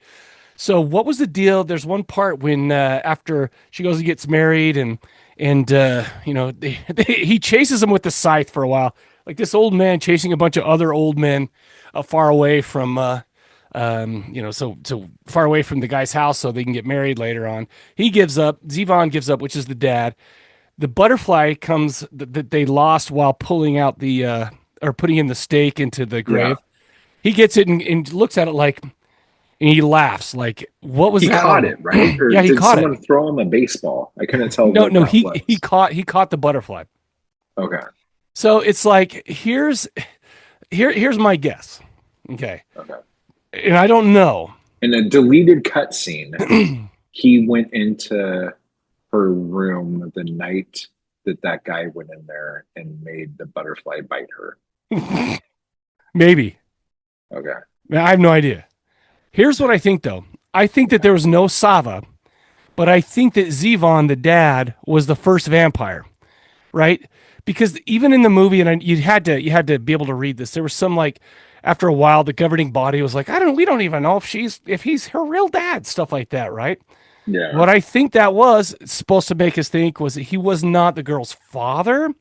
So what was the deal? There's one part when after she goes and gets married, and he chases him with the scythe for a while, like this old man chasing a bunch of other old men far away from so far away from the guy's house so they can get married later on. He gives up. Zivan gives up, which is the dad. The butterfly comes that they lost while pulling out the or putting in the stake into the grave. Yeah. He gets it and looks at it like, and he laughs like, "What was that?" He caught it, right? Or yeah, he caught it. Did someone throw him a baseball? I couldn't tell. No, he caught the butterfly. Okay. So it's like here's my guess. Okay. And I don't know. In a deleted cutscene, he went into her room the night that guy went in there and made the butterfly bite her. Maybe. Okay. I have no idea. Here's what I think, though. I think that there was no Sava, but I think that Zivan, the dad, was the first vampire, right? Because even in the movie, and you had to be able to read this. There was some like, after a while, the governing body was like, we don't even know if he's her real dad, stuff like that, right? Yeah. What I think that was supposed to make us think was that he was not the girl's father,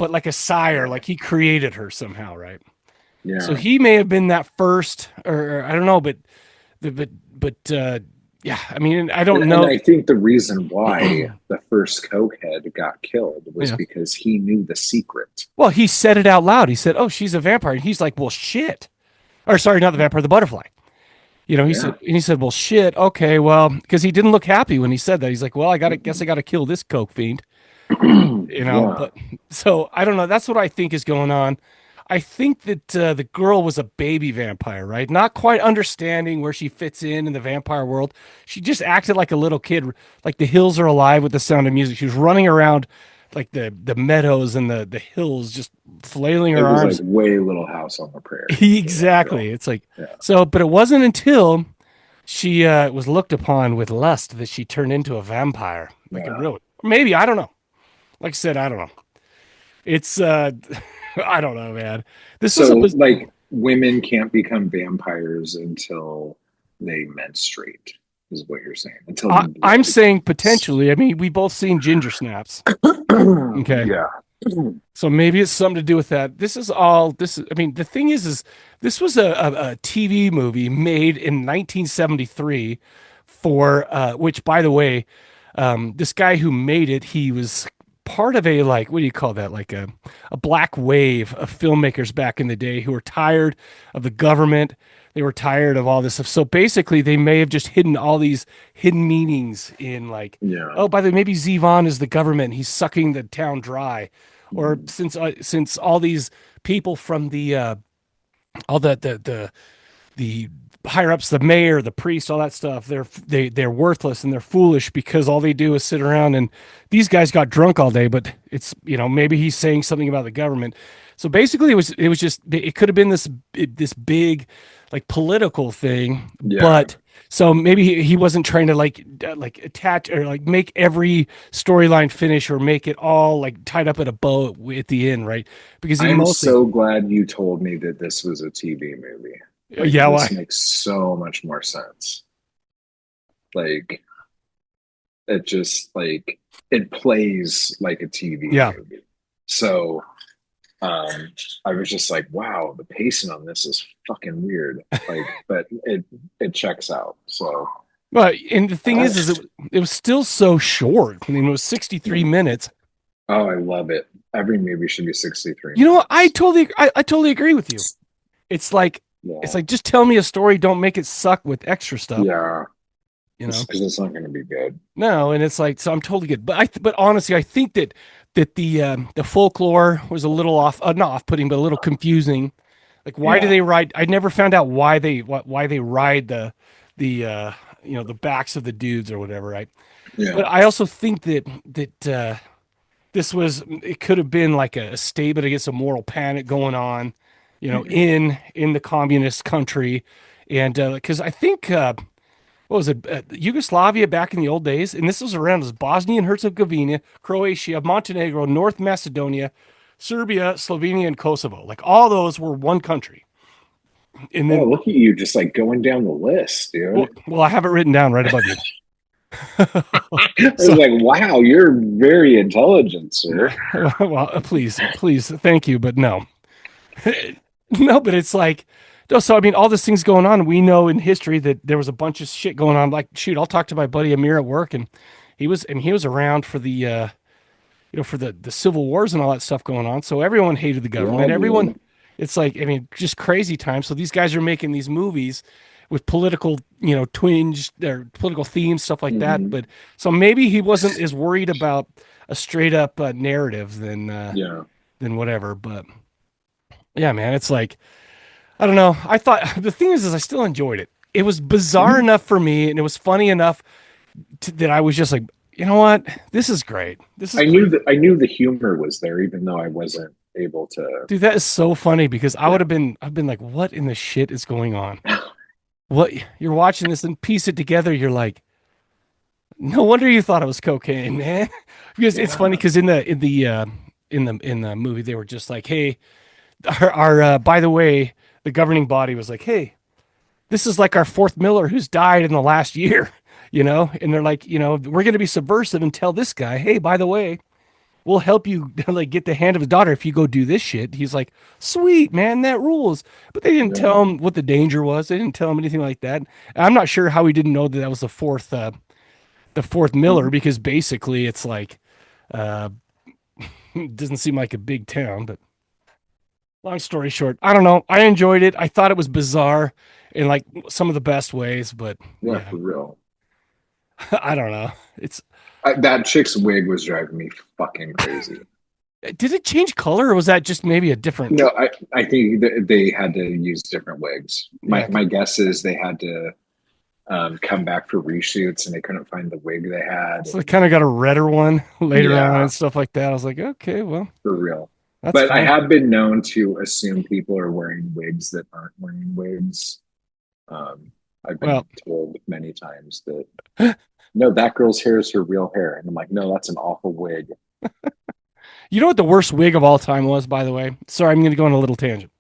but like a sire, like he created her somehow, right? Yeah. So he may have been that first, or I don't know, but yeah, I mean, I don't know. And I think the reason why the first cokehead got killed was because he knew the secret. Well, he said it out loud. He said, "Oh, she's a vampire," and he's like, "Well, shit," or sorry, not the vampire, the butterfly. You know, he said, "Well, shit, okay, well," because he didn't look happy when he said that. He's like, "Well, I guess I got to kill this coke fiend." You know, but so I don't know. That's what I think is going on. I think that the girl was a baby vampire, right? Not quite understanding where she fits in the vampire world. She just acted like a little kid, like the hills are alive with the sound of music. She was running around like the meadows and the hills, just flailing her arms. Like way Little House on the Prairie. Exactly. It's like, so, but it wasn't until she was looked upon with lust that she turned into a vampire. Like a real, maybe, I don't know. Like I said, I don't know. It's, I don't know, man. This is like women can't become vampires until they menstruate, is what you're saying. Until I'm saying potentially. I mean, we both seen ginger snaps. Okay. Yeah. So maybe it's something to do with that. I mean, the thing is this was a TV movie made in 1973 for which, by the way, this guy who made it, he was part of a, like, what do you call that? Like a black wave of filmmakers back in the day who were tired of the government. They were tired of all this stuff. So basically they may have just hidden all these hidden meanings in, like, oh, by the way, maybe Zevon is the government. He's sucking the town dry. Or since all these people from the all the higher ups, the mayor, the priest, all that stuff, they're worthless and they're foolish because all they do is sit around, and these guys got drunk all day. But it's, you know, maybe he's saying something about the government. So basically it was just, it could have been this big, like, political thing, but so maybe he wasn't trying to like attach or like make every storyline finish or make it all like tied up in a bow at the end, right? Because I'm so glad you told me that this was a TV movie. Like, this makes so much more sense. Like, it just, like, it plays like a TV movie. So I was just like, wow, the pacing on this is fucking weird. Like, but it checks out. So, but and the thing is it was still so short. I mean, it was 63 minutes. Oh, I love it. Every movie should be 63. You know what? I totally agree with you. It's like it's like, just tell me a story. Don't make it suck with extra stuff. Yeah. You know, because it's not going to be good. No, and it's like, so I'm totally good. But honestly, I think that the folklore was a little not off-putting, but a little confusing. Like, why do they ride? I never found out why they ride the you know, the backs of the dudes or whatever, right? Yeah. But I also think that it could have been like a statement against a moral panic going on, you know, in the communist country, and because I think what was it, Yugoslavia back in the old days, and this was around as Bosnia and Herzegovina, Croatia, Montenegro, North Macedonia, Serbia, Slovenia, and Kosovo. Like, all those were one country. And then, look at you, just like going down the list, dude. Well, I have it written down right above you. I was like, wow, you're very intelligent, sir. Well, please, thank you, but no. No, but it's like, so I mean, all these things going on. We know in history that there was a bunch of shit going on. Like, shoot, I'll talk to my buddy Amir at work, and he was around for the you know, for the civil wars and all that stuff going on. So everyone hated the government. Everyone, it's like, I mean, just crazy times. So these guys are making these movies with political, you know, twinge or political themes, stuff like that. But so maybe he wasn't as worried about a straight up narrative than whatever. But yeah, man, it's like, I don't know. I thought, the thing is I still enjoyed it. It was bizarre enough for me, and it was funny enough that I was just like, you know what? This is great. I knew the humor was there, even though I wasn't able to. Dude, that is so funny, because I've been like, what in the shit is going on? What, you're watching this and piece it together. You're like, no wonder you thought it was cocaine, man. Because it's funny, because in the movie they were just like, hey, our by the way, the governing body was like, hey, this is like our fourth Miller who's died in the last year, you know? And they're like, you know, we're going to be subversive and tell this guy, hey, by the way, we'll help you like get the hand of his daughter if you go do this shit. He's like, sweet, man, that rules. But they didn't tell him what the danger was. They didn't tell him anything like that. I'm not sure how he didn't know that that was the fourth Miller, because basically it's like, it doesn't seem like a big town, but long story short, I don't know. I enjoyed it. I thought it was bizarre in like some of the best ways, but yeah, for real. I don't know. That chick's wig was driving me fucking crazy. Did it change color, or was that just maybe a different? No, I think they had to use different wigs. My guess is they had to come back for reshoots, and they couldn't find the wig they had. So they kind of got a redder one later on and stuff like that. I was like, okay, well, for real. But fine. I have been known to assume people are wearing wigs that aren't wearing wigs. I've been told many times that no, that girl's hair is her real hair, and I'm like, no, that's an awful wig. You know what the worst wig of all time was, by the way? Sorry, I'm going to go on a little tangent.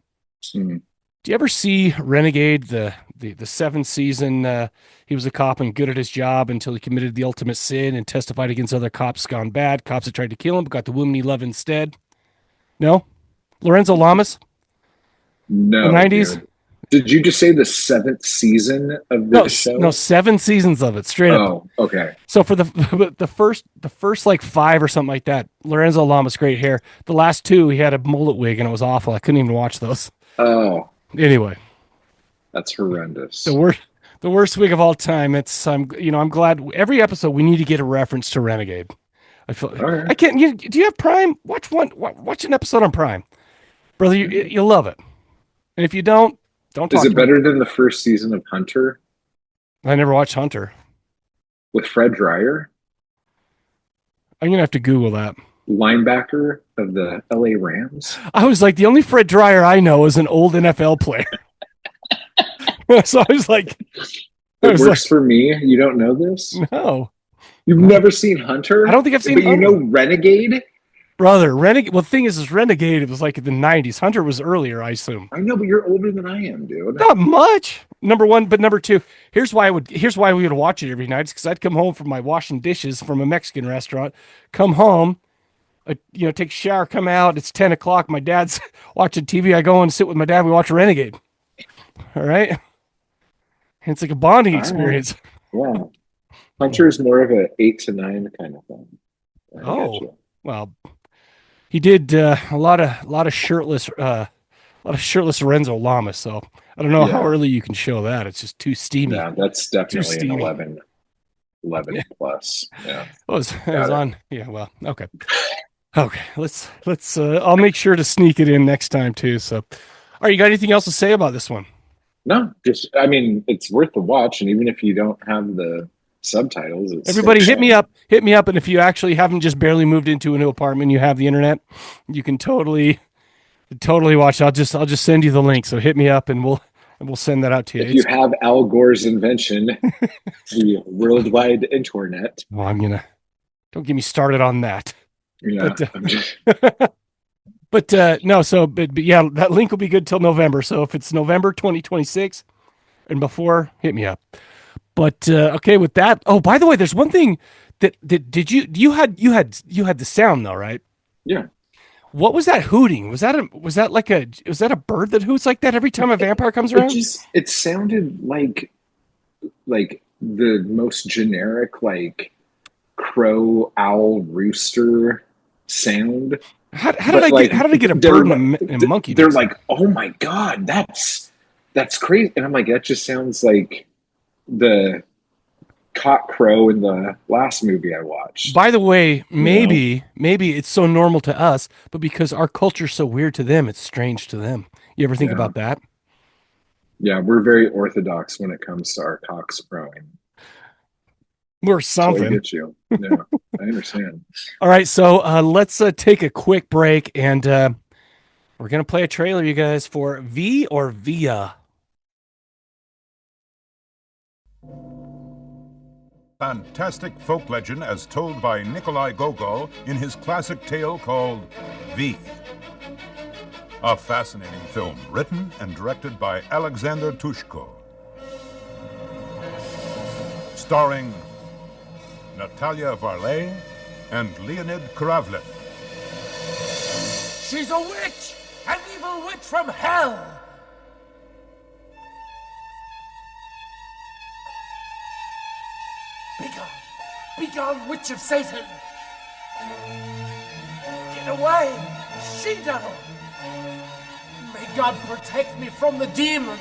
Do you ever see Renegade, the seventh season? He was a cop and good at his job until he committed the ultimate sin and testified against other cops gone bad. Cops that tried to kill him but got the woman he loved instead. No? Lorenzo Lamas? No. The 90s? Dude. Did you just say the seventh season of the show? No, 7 seasons of it, straight up. Oh, okay. So for the first like 5 or something like that, Lorenzo Lamas, great hair. The last 2, he had a mullet wig and it was awful. I couldn't even watch those. Oh. Anyway. That's horrendous. The worst wig of all time. I'm glad every episode we need to get a reference to Renegade. I feel right. I can't. Do you have Prime? Watch an episode on Prime, brother. You'll love it. And if you don't talk. Is it better than the first season of Hunter? I never watched Hunter. With Fred Dryer? I'm gonna have to Google that. Linebacker of the LA Rams. I was like, the only Fred Dryer I know is an old NFL player. So I was like, it works for me. You don't know this? No. You've never seen Hunter? I don't think I've seen But Hunter. You know Renegade? Brother, Renegade. Well, the thing is Renegade, it was like in the 90s. Hunter was earlier, I assume. I know, but you're older than I am, dude. Not much. Number one, but number two, here's why we would watch it every night. It's because I'd come home from my washing dishes from a Mexican restaurant, come home, take a shower, come out. It's 10 o'clock. My dad's watching TV. I go and sit with my dad. We watch Renegade. All right. It's like a bonding experience. Right. Yeah. Hunter is more of an 8 to 9 kind of thing. Well, he did a lot of shirtless Lorenzo Lamas. So I don't know how early you can show that. It's just too steamy. Yeah, that's definitely an 11 plus. Yeah, it was on. Yeah, well, okay. Let's. I'll make sure to sneak it in next time too. So, all right, you got anything else to say about this one? No, it's worth the watch, and even if you don't have the subtitles, everybody hit me up, and if you actually haven't just barely moved into a new apartment, you have the internet, you can totally watch. I'll just send you the link. So hit me up, and we'll send that out to you. If you have Al Gore's invention, the worldwide internet. Well, don't get me started on that. Yeah. But yeah, that link will be good till November. So if it's November 2026 and before, hit me up. But okay, with that. Oh, by the way, there's one thing that you had the sound though, right? Yeah. What was that hooting? Was that a bird that hoots like that every time a vampire comes around? It sounded like the most generic like crow, owl, rooster sound. How did I get a bird and a monkey? They're like, oh my god, that's crazy, and I'm like, that just sounds like the cock crow in the last movie I watched. By the way, maybe it's so normal to us, but because our culture's so weird to them, it's strange to them. You ever think about that? Yeah, we're very orthodox when it comes to our cocks crowing. Or something. Get you. Yeah, I understand. All right, so let's take a quick break, and we're gonna play a trailer, you guys, for V or Via. Fantastic folk legend as told by Nikolai Gogol in his classic tale called V. A fascinating film written and directed by Alexander Tushko. Starring Natalia Varley and Leonid Kravlev. She's a witch! An evil witch from hell! Begone! Begone, witch of Satan! Get away, she-devil! May God protect me from the demon!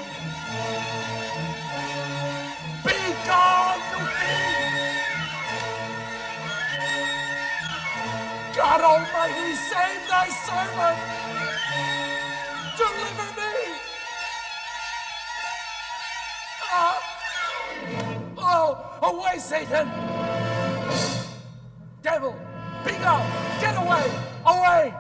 Begone, you fiend! God Almighty, save thy servant! Deliver me! Oh, away, Satan! Devil, begone! Get away! Away!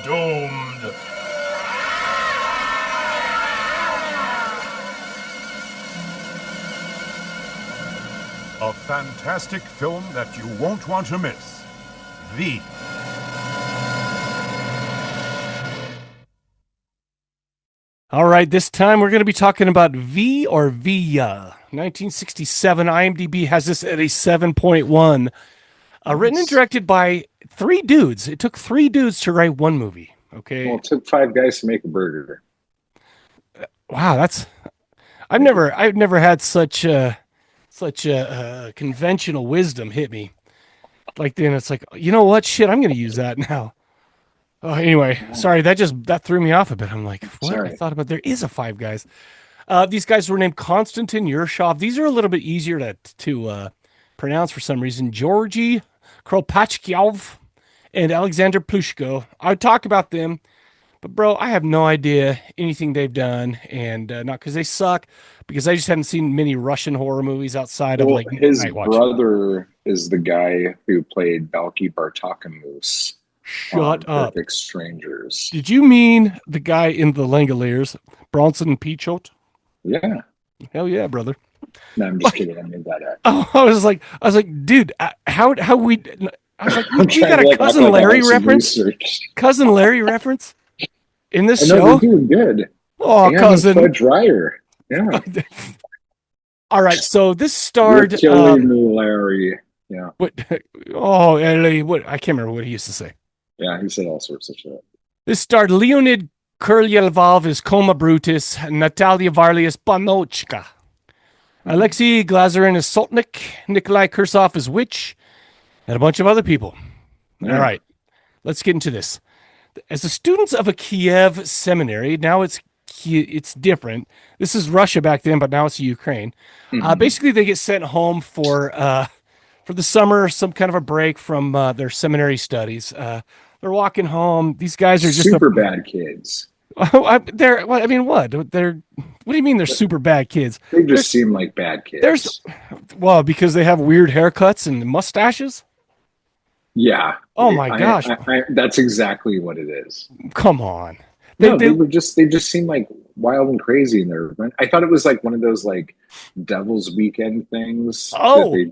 Doomed. A fantastic film that you won't want to miss. V. All right, this time we're going to be talking about V or Via. 1967, IMDb has this at a 7.1. Written and directed by 3 dudes. It took 3 dudes to write one movie. Okay. Well, it took 5 guys to make a burger. Wow, that's. I've never had such conventional wisdom hit me. Like then it's like, you know what? Shit, I'm going to use that now. Oh, anyway, sorry, that threw me off a bit. I'm like, what? Sorry. I thought about there is a 5 guys. These guys were named Konstantin Yurshov. These are a little bit easier to pronounce for some reason. Georgy Kropatchkyov and Alexander Plushko. I would talk about them, but bro, I have no idea anything they've done, and not because they suck, because I just haven't seen many Russian horror movies outside of like his Night Watch. brother is the guy who played Balky Bartakamus. Shut up. Perfect Strangers. Did you mean the guy in the Langoliers, Bronson Pichot? Yeah. Hell yeah, brother. No, I'm just kidding. I made that up. Oh, I was like, dude, how we? I was like, we got a like, Cousin Larry reference. Cousin Larry reference in this show. They're doing good. Oh, yeah, cousin Fudge Ryer. Yeah. All right, so this starred. You're killing me, Larry. Yeah. What? Oh, Ellie, what? I can't remember what he used to say. Yeah, he said all sorts of shit. This starred Leonid Kuryelvov as Koma Brutus, Natalia Varley as Panochka, Alexei Glazerin as Sotnik, Nikolai Kursov as Witch, and a bunch of other people. Yeah. All right, let's get into this. As the students of a Kiev seminary, now it's different. This is Russia back then, but now it's Ukraine. Mm-hmm. Basically, they get sent home for the summer, some kind of a break from their seminary studies. They're walking home. These guys are just super bad kids. What do you mean they're super bad kids? They just seem like bad kids. Because they have weird haircuts and mustaches. Yeah. Oh my gosh. That's exactly what it is. Come on. They just seem like wild and crazy in their. I thought it was like one of those like Devil's Weekend things that they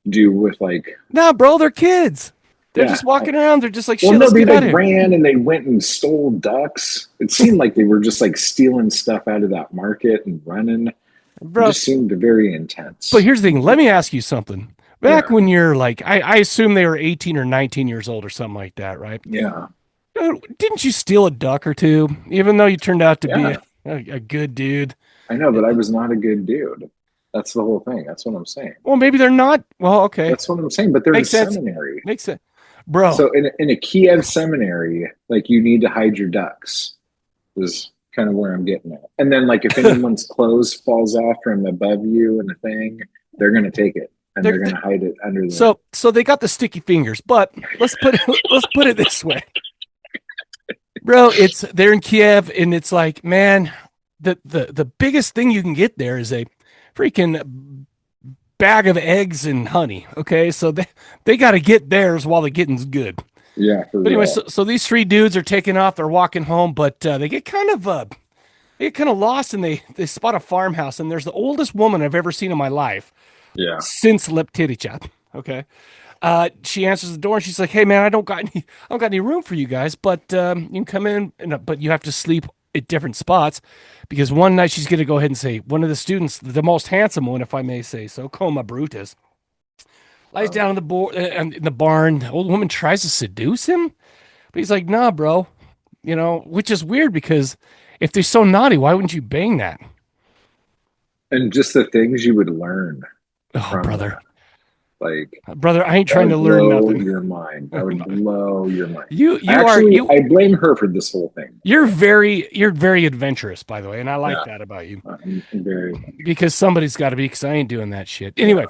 do with like. Nah, bro, they're kids. They're just walking around. They're just like, shit, let's get out of here. Ran and they went and stole ducks. It seemed like they were just like stealing stuff out of that market and running. Bro, it just seemed very intense. But here's the thing. Let me ask you something. Back when you're like, I assume they were 18 or 19 years old or something like that, right? Yeah. Didn't you steal a duck or two, even though you turned out to be a good dude? I know, but I was not a good dude. That's the whole thing. That's what I'm saying. Well, maybe they're not. Well, okay. That's what I'm saying. But they're Makes in sense. seminary. Makes sense. Bro. So in a Kiev seminary, like you need to hide your ducks is kind of where I'm getting at. And then like if anyone's clothes falls off from above you and a thing, they're going to take it and they're going to hide it under the. So they got the sticky fingers, but let's put it this way. Bro, they're in Kiev and it's like, man, the biggest thing you can get there is a freaking bag of eggs and honey. Okay, so they got to get theirs while the getting's good. Yeah. But anyway, so these three dudes are taking off. They're walking home, but they get kind of lost, and they spot a farmhouse, and there's the oldest woman I've ever seen in my life. Yeah. Since Leptirica. Okay. She answers the door and she's like, "Hey man, I don't got any room for you guys, but you can come in, but you have to sleep at different spots because one night she's going to go ahead and say one of the students, the most handsome one, if I may say so, Coma Brutus, lies down in the barn. The old woman tries to seduce him, but he's like, "Nah, bro," which is weird because if they're so naughty, why wouldn't you bang that? And just the things you would learn. Oh, brother. Brother, I ain't trying to learn nothing. Your mind. That would blow your mind. I blame her for this whole thing. You're very adventurous, by the way, and I like that about you. Because somebody's got to be, because I ain't doing that shit. Anyway,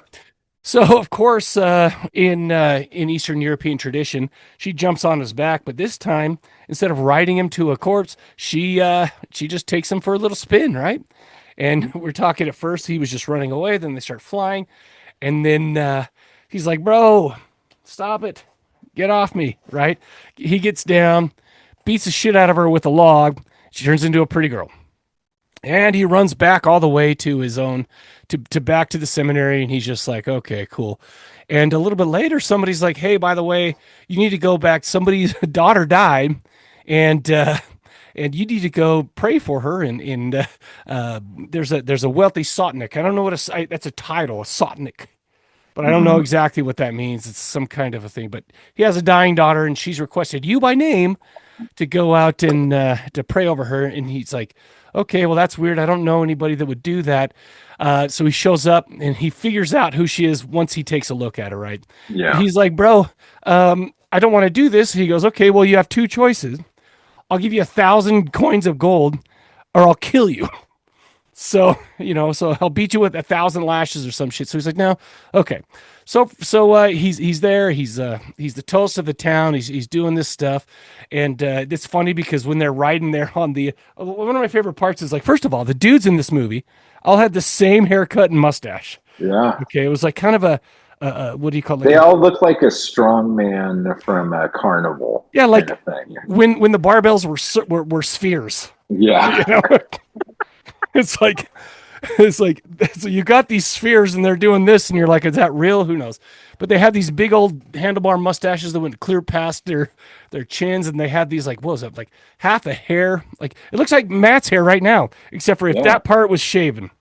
so of course, in Eastern European tradition, she jumps on his back, but this time, instead of riding him to a corpse, she just takes him for a little spin, right? And we're talking at first, he was just running away, then they start flying, and then he's like, "Bro, stop it. Get off me," right? He gets down, beats the shit out of her with a log. She turns into a pretty girl. And he runs back all the way to his own, to back to the seminary, and he's just like, "Okay, cool." And a little bit later, somebody's like, "Hey, by the way, you need to go back. Somebody's daughter died, and you need to go pray for her." And there's a wealthy sotnik. I don't know that's a title, a sotnik. But I don't know exactly what that means. It's some kind of a thing. But he has a dying daughter, and she's requested you by name to go out and to pray over her. And he's like, "Okay, well, that's weird. I don't know anybody that would do that." So he shows up, and he figures out who she is once he takes a look at her, right? Yeah. He's like, "Bro, I don't want to do this." He goes, "Okay, well, you have two choices. I'll give you 1,000 coins of gold, or I'll kill you." So, so I'll beat you with 1,000 lashes or some shit. So he's like, "No, okay." So he's there. He's the toast of the town. He's doing this stuff, and it's funny because when they're riding there on the one of my favorite parts is like, first of all, the dudes in this movie all had the same haircut and mustache. Yeah. Okay, it was like kind of a what do you call it? They all look like a strong man from a carnival. Yeah, like kind of thing. when the barbells were spheres. Yeah. It's like so you got these spheres and they're doing this and you're like, is that real? Who knows? But they had these big old handlebar mustaches that went clear past their chins, and they had these like, what was it, like half a hair? Like it looks like Matt's hair right now, except for if that part was shaven.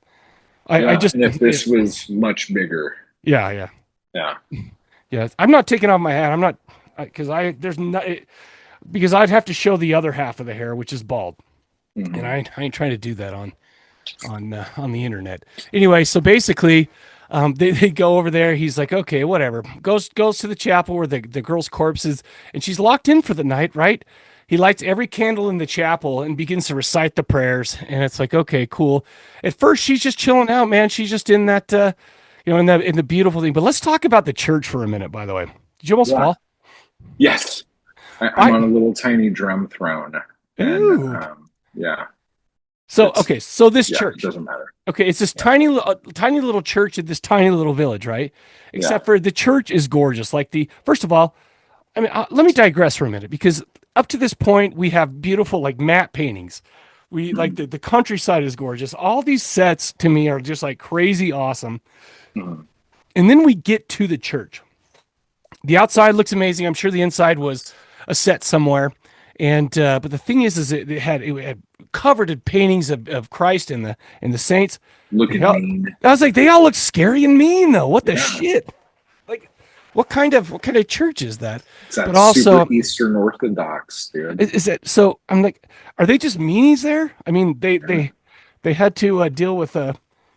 I just and if this was much bigger. Yeah. I'm not taking off my hat. I'm not because I'd have to show the other half of the hair, which is bald. Mm-hmm. And I ain't trying to do that on the internet. Anyway, so basically, they go over there. He's like, "Okay, whatever." Goes to the chapel where the girl's corpse is, and she's locked in for the night, right? He lights every candle in the chapel and begins to recite the prayers. And it's like, okay, cool. At first, she's just chilling out, man. She's just in that, in the beautiful thing. But let's talk about the church for a minute, by the way. Did you almost fall? Yes. I'm on a little tiny drum throne. And, yeah. So, okay. So this church. It doesn't matter. Okay. It's this tiny little church in this tiny little village, right? Except for the church is gorgeous. Like first of all, I mean, let me digress for a minute, because up to this point, we have beautiful like matte paintings. We like the countryside is gorgeous. All these sets to me are just like crazy awesome. Mm-hmm. And then we get to the church. The outside looks amazing. I'm sure the inside was a set somewhere. And but the thing is it had covered in paintings of Christ and the saints. Looking mean. I was like, they all look scary and mean though. What the shit? Like, what kind of church is that? It's that but also super Eastern Orthodox, dude. Is it? So I'm like, are they just meanies there? I mean, they had to deal with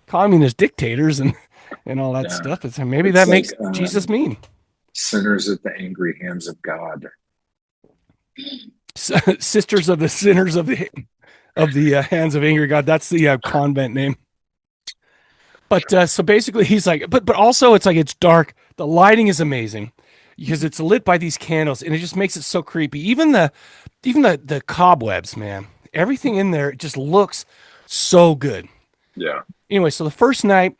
communist dictators and all that stuff. It's maybe that makes Jesus mean. Sinners at the angry hands of God. Sisters of the sinners of the hands of angry God. That's the convent name. But so basically he's like, but also it's like, it's dark. The lighting is amazing because it's lit by these candles and it just makes it so creepy. Even the cobwebs, man, everything in there, it just looks so good. Yeah. Anyway, so the first night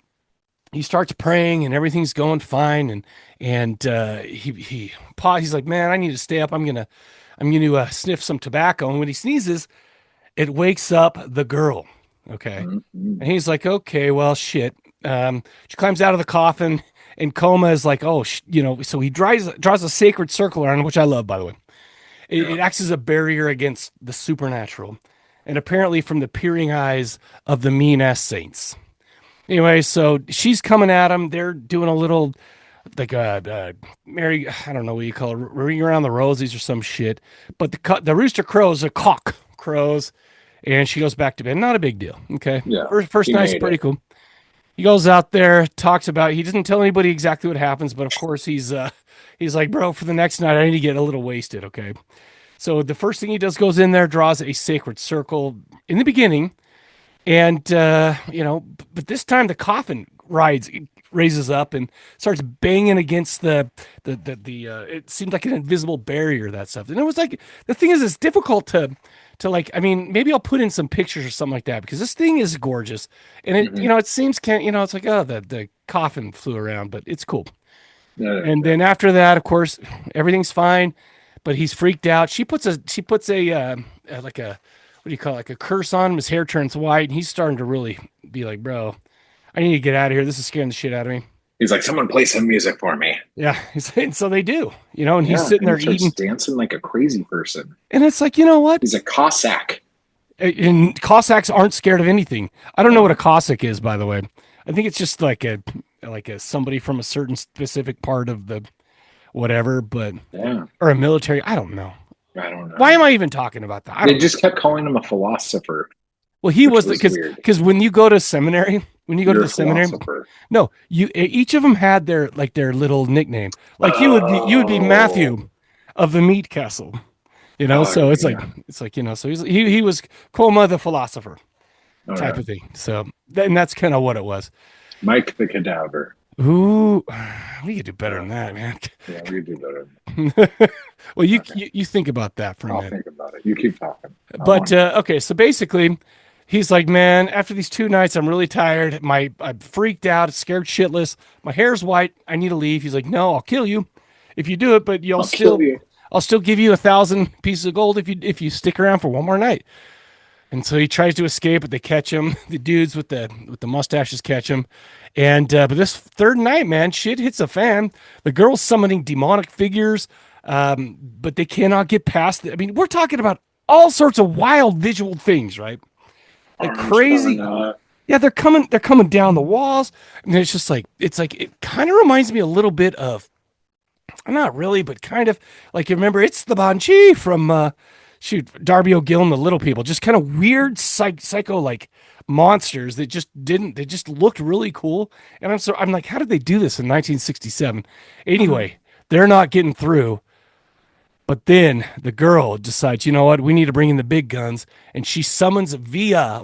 he starts praying and everything's going fine. And he's like, man, I need to stay up. I'm going to sniff some tobacco. And when he sneezes, it wakes up the girl. Okay. And he's like, okay, well, shit. She climbs out of the coffin and Coma is like, oh, so he draws a sacred circle around, which I love, by the way. It acts as a barrier against the supernatural. And apparently from the peering eyes of the mean-ass saints. Anyway, so she's coming at him. They're doing a little, like Mary, I don't know what you call it, ring around the rosies or some shit. But the rooster crows, a cock crows, and she goes back to bed. Not a big deal. Okay. Yeah. First night's pretty cool. He goes out there, talks about, he doesn't tell anybody exactly what happens, but of course he's like, bro, for the next night, I need to get a little wasted. Okay. So the first thing he does, goes in there, draws a sacred circle in the beginning. And, but this time the coffin raises up and starts banging against it seemed like an invisible barrier, that stuff. And it was like, the thing is, it's difficult to like, I mean, maybe I'll put in some pictures or something like that because this thing is gorgeous. And it, it seems, it's like, oh, the coffin flew around, but it's cool. And then after that, of course, everything's fine, but he's freaked out. She puts a like a, what do you call it? Like a curse on him. His hair turns white and he's starting to really be like, bro, I need to get out of here. This is scaring the shit out of me. He's like, someone play some music for me. Yeah. And so they do, and he's sitting there eating, dancing like a crazy person. And it's like, you know what? He's a Cossack. And Cossacks aren't scared of anything. I don't know what a Cossack is, by the way. I think it's just like a somebody from a certain specific part of the whatever, or a military. I don't know. Why am I even talking about that? They just kept calling him a philosopher. Well, he was because when you go to seminary, the seminary, no, each of them had their little nickname. Like you would be Matthew of the Meat Castle, So it's like so he was Coma the philosopher type of thing. So and that's kind of what it was. Mike the Cadaver. Ooh, we could do better than that, man. Yeah, we could do better. Well, you think about that for a minute. I'll think about it. You keep talking. But okay, so basically, he's like, man, after these 2 nights, I'm really tired. I'm freaked out, scared shitless. My hair's white. I need to leave. He's like, no, I'll kill you if you do it, but I'll still give you 1,000 pieces of gold if you stick around for one more night. And so he tries to escape, but they catch him. The dudes with the mustaches catch him. And but this third night, man, shit hits the fan. The girl's summoning demonic figures, but they cannot get past it. I mean, we're talking about all sorts of wild visual things, right? Like crazy. Yeah, they're coming down the walls. And it's just like, it kind of reminds me a little bit of, not really, but kind of like, you remember, it's the Banshee from Darby O'Gill and the Little People. Just kind of weird psycho like monsters that they just looked really cool. And I'm like, how did they do this in 1967? Anyway, they're not getting through. But then the girl decides, you know what, we need to bring in the big guns. And she summons V, a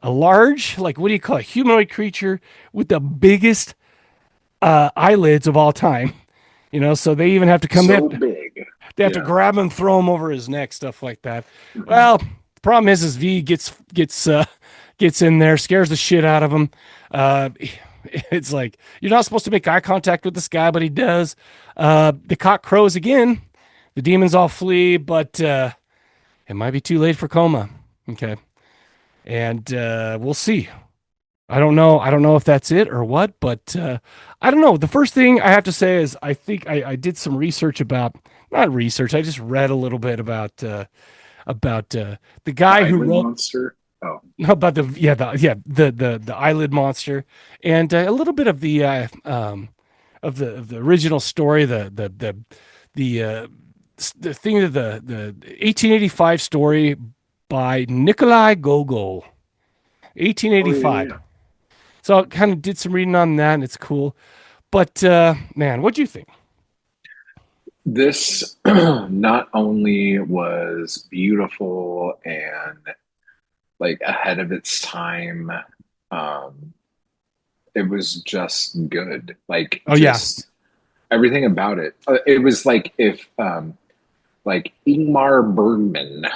large, like, what do you call it, humanoid creature with the biggest eyelids of all time. So they even have to come in. Big. They have to grab him, throw him over his neck, stuff like that. Mm-hmm. Well, the problem is V gets in there, scares the shit out of him. It's like, you're not supposed to make eye contact with this guy, but he does. The cock crows again. The demons all flee, but it might be too late for Coma. Okay. And we'll see. I don't know if that's it or what, but I don't know. The first thing I have to say is I think I did some research about, not research, I just read a little bit about the guy who wrote Monster. Oh. About the eyelid monster, and a little bit of the original story, the thing of the 1885 story by Nikolai Gogol, 1885. So I kind of did some reading on that, and it's cool. But man, what'd you think? This not only was beautiful and like ahead of its time, it was just good. Like, everything about it. It was like if like Ingmar Bergman,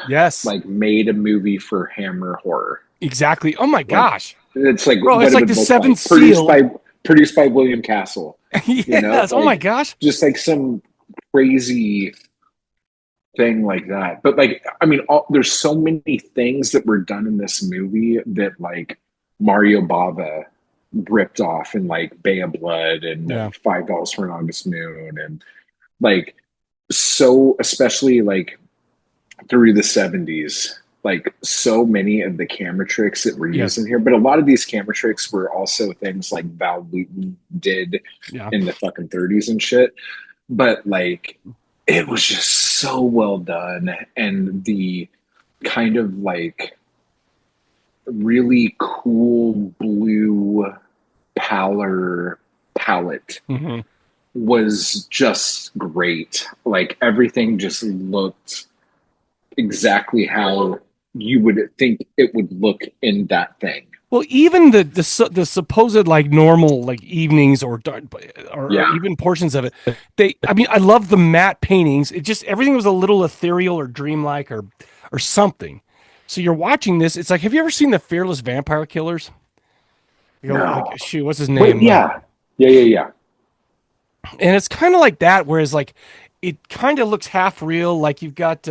like made a movie for Hammer Horror. Exactly. Oh my gosh! It's like, bro, it's like the Seventh Seal, produced by William Castle. Yes. You know? Like, oh my gosh! Just like some crazy thing like that. But like, I mean, there's so many things that were done in this movie that like Mario Bava ripped off in like Bay of Blood and $5 for an August Moon, and like, so especially like through the 70s, like so many of the camera tricks that were used in here, but a lot of these camera tricks were also things like Val Lewton did in the fucking 30s and shit. But like, it was just so well done, and the kind of like really cool blue palette was just great. Like, everything just looked exactly how you would think it would look in that thing. Well, even the supposed like normal like evenings or even portions of it, I mean, I love the matte paintings. It just, everything was a little ethereal or dreamlike or something. So you're watching this. It's like, have you ever seen the Fearless Vampire Killers? You know, like, shoot, what's his name? Wait, yeah. And it's kind of like that, whereas like it kind of looks half real. Like you've got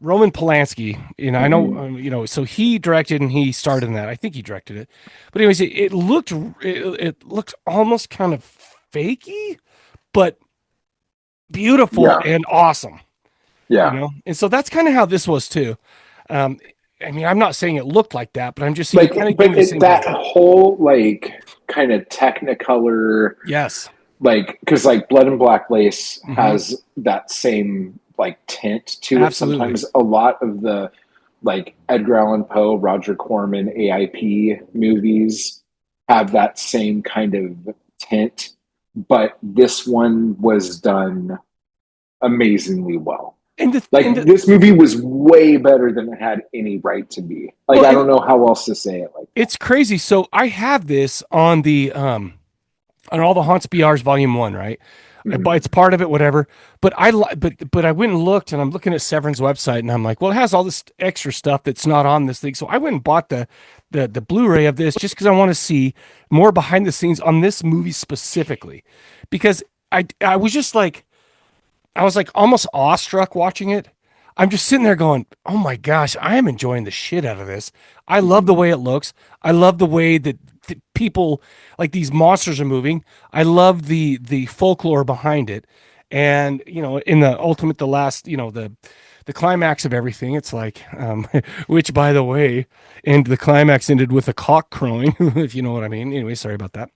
Roman Polanski, you know, I know, you know, so he directed and he starred in that. I think he directed it, but anyways, it looked almost kind of fakey, but beautiful and awesome. Yeah. You know? And so that's kind of how this was too. I mean, I'm not saying it looked like that, but I'm just saying like, but that whole like kind of Technicolor. Yes. Like, cause like Blood and Black Lace has that same like tint to it. Sometimes a lot of the like Edgar Allan Poe, Roger Corman, AIP movies have that same kind of tint, but this one was done amazingly well. And this movie was way better than it had any right to be. Like, I don't know how else to say it. Like, it's crazy. So I have this on the on all the Haunts BRs Volume 1, right? But it's part of it, whatever. But I went and looked, and I'm looking at Severin's website, and I'm like, well, it has all this extra stuff that's not on this thing. So I went and bought the Blu-ray of this just because I want to see more behind the scenes on this movie specifically, because I was just like, I was like almost awestruck watching it. I'm just sitting there going, oh my gosh, I am enjoying the shit out of this. I love the way it looks. I love the way that people, like, these monsters are moving. I love the folklore behind it. And, you know, in the ultimate, the last, you know, the climax of everything, it's like, which, by the way, and the climax ended with a cock crowing, if you know what I mean. Anyway, sorry about that.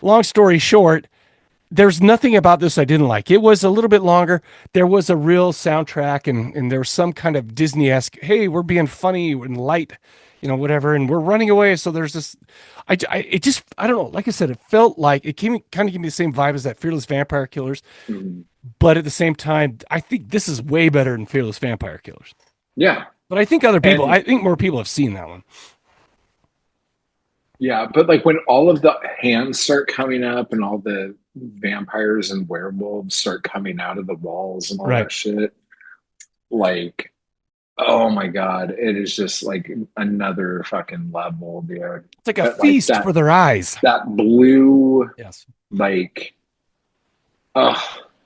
Long story short, there's nothing about this I didn't like. It was a little bit longer. There was a real soundtrack, and there was some kind of Disney-esque, hey, we're being funny and light, you know, whatever, and we're running away. So there's this, I don't know. Like I said, it felt like it kind of gave me the same vibe as that Fearless Vampire Killers. But at the same time, I think this is way better than Fearless Vampire Killers. Yeah. But I think I think more people have seen that one. Yeah, but like when all of the hands start coming up and all the vampires and werewolves start coming out of the walls and all that shit, like, oh my God, it is just like another fucking level, dude. It's like a feast for their eyes. That blue, like,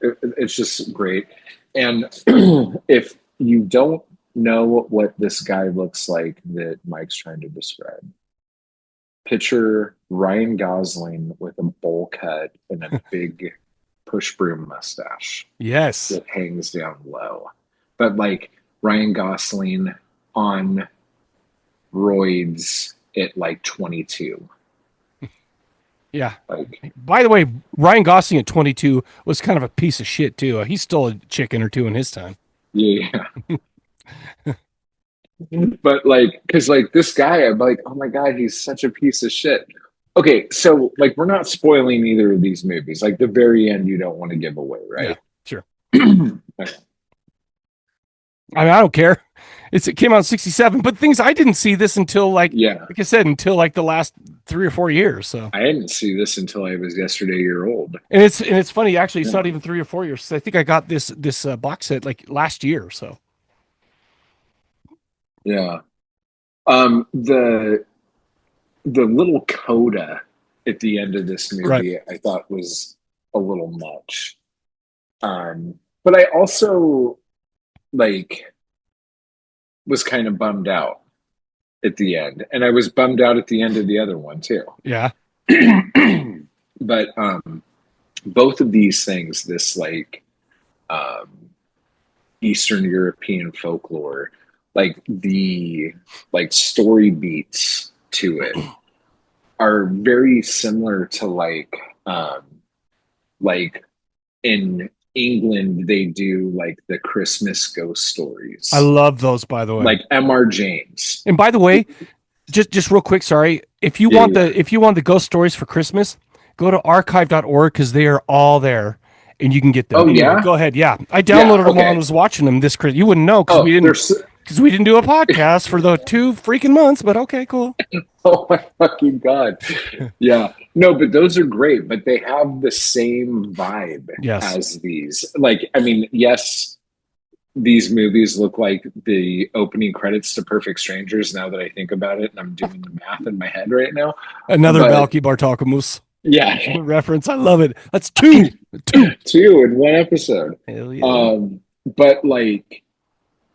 it's just great. And if you don't know what this guy looks like that Mike's trying to describe, picture Ryan Gosling with a bowl cut and a big push broom mustache. Yes. That hangs down low. But like Ryan Gosling on roids at like 22. Yeah. Like, by the way, Ryan Gosling at 22 was kind of a piece of shit too. He stole a chicken or two in his time. Yeah. But like, because like this guy, I'm like, oh my god, he's such a piece of shit. Okay, so like we're not spoiling either of these movies. Like the very end, you don't want to give away, Yeah, right? sure. Okay. I mean, I don't care. It came out in 67, but things I didn't see this until like I said, until like the last 3 or 4 years. So I didn't see this until I was yesterday year old. And it's funny, actually, it's not even 3 or 4 years. I think I got this box set like last year. So yeah, the little coda at the end of this movie, I thought was a little much. But I also like was kind of bummed out at the end, and I was bummed out at the end of the other one too. Yeah. But both of these things, this like Eastern European folklore, like the like story beats to it are very similar to like in England they do like the Christmas ghost stories. I love those, by the way. Like M.R. James. And by the way, just real quick, sorry. If you want the ghost stories for Christmas, go to archive.org because they are all there and you can get them. Oh, yeah? Go ahead. Yeah. I downloaded them while I was watching them this Christmas. You wouldn't know because we didn't do a podcast for the 2 freaking months, but okay, cool. Oh my fucking God. Yeah. No, but those are great, but they have the same vibe as these. Like, I mean, yes, these movies look like the opening credits to Perfect Strangers now that I think about it, and I'm doing the math in my head right now. Another Balki Bartakamus. Yeah. Reference. I love it. That's two in one episode. Hell yeah. But like,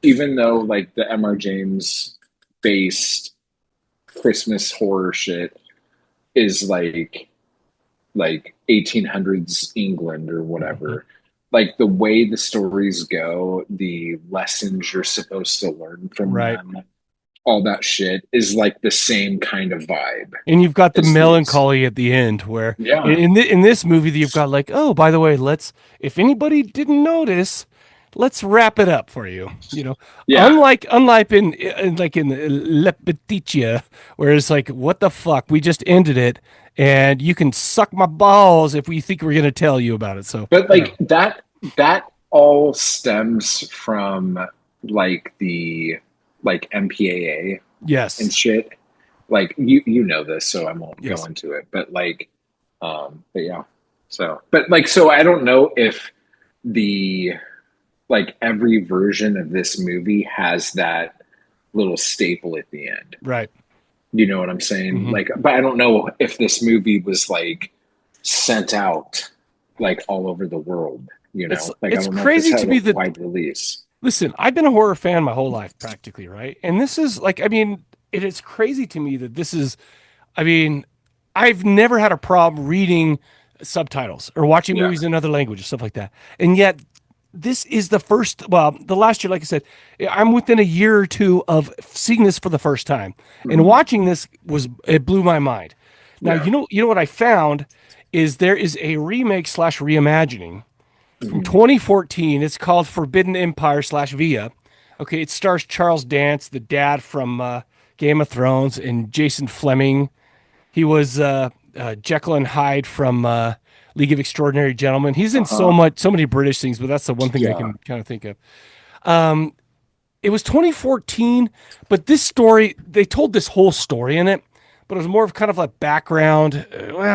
even though like the M.R. James based Christmas horror shit is like 1800s England or whatever, like the way the stories go, the lessons you're supposed to learn from them, all that shit is like the same kind of vibe. And you've got the melancholy at the end where in this movie you've got like, oh, by the way, if anybody didn't notice, let's wrap it up for you. You know, unlike in Leptirica, where it's like, what the fuck, we just ended it, and you can suck my balls if we think we're gonna tell you about it. So, but like that all stems from like the MPAA, and shit. Like you know this, so I won't go into it. But like, but yeah. So, but like, so I don't know if like every version of this movie has that little staple at the end. Right. You know what I'm saying? Like, but I don't know if this movie was like sent out like all over the world, you know? It's crazy to me that wide release. Listen, I've been a horror fan my whole life practically, right? And this is like, I mean, it is crazy to me that this is, I mean, I've never had a problem reading subtitles or watching movies in other languages, stuff like that. And yet this is the last year, like I said, I'm within a year or two of seeing this for the first time, and watching this it blew my mind. Now, you know what I found is there is a remake / reimagining from 2014. It's called Forbidden Empire / Via. Okay. It stars Charles Dance, the dad from Game of Thrones, and Jason Fleming. He was Jekyll and Hyde from League of Extraordinary Gentlemen. He's in so many British things, but that's the one thing I can kind of think of. It was 2014, but this story, they told this whole story in it, but it was more of kind of a background,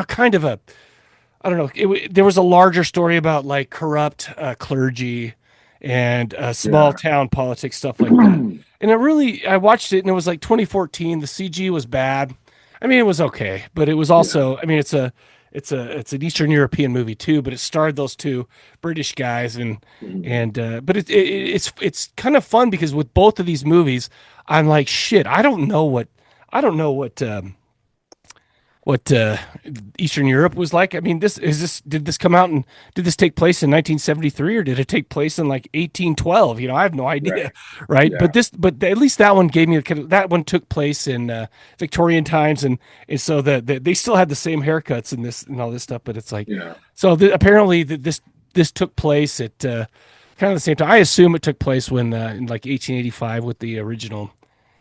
kind of a, I don't know. There was a larger story about like corrupt clergy and small town politics, stuff like that. And I watched it, and it was like 2014. The CG was bad. I mean, it was okay, but it was also, I mean, it's an Eastern European movie too, but it starred those two British guys, but it's kind of fun because with both of these movies, I'm like, shit, I don't know what Eastern Europe was like. I mean, did this come out and did this take place in 1973 or did it take place in like 1812? You know, I have no idea, right? Yeah. But at least that one gave me that one took place in Victorian times, and so they still had the same haircuts and this and all this stuff. But it's like, so apparently this took place at kind of the same time. I assume it took place when in like 1885 with the original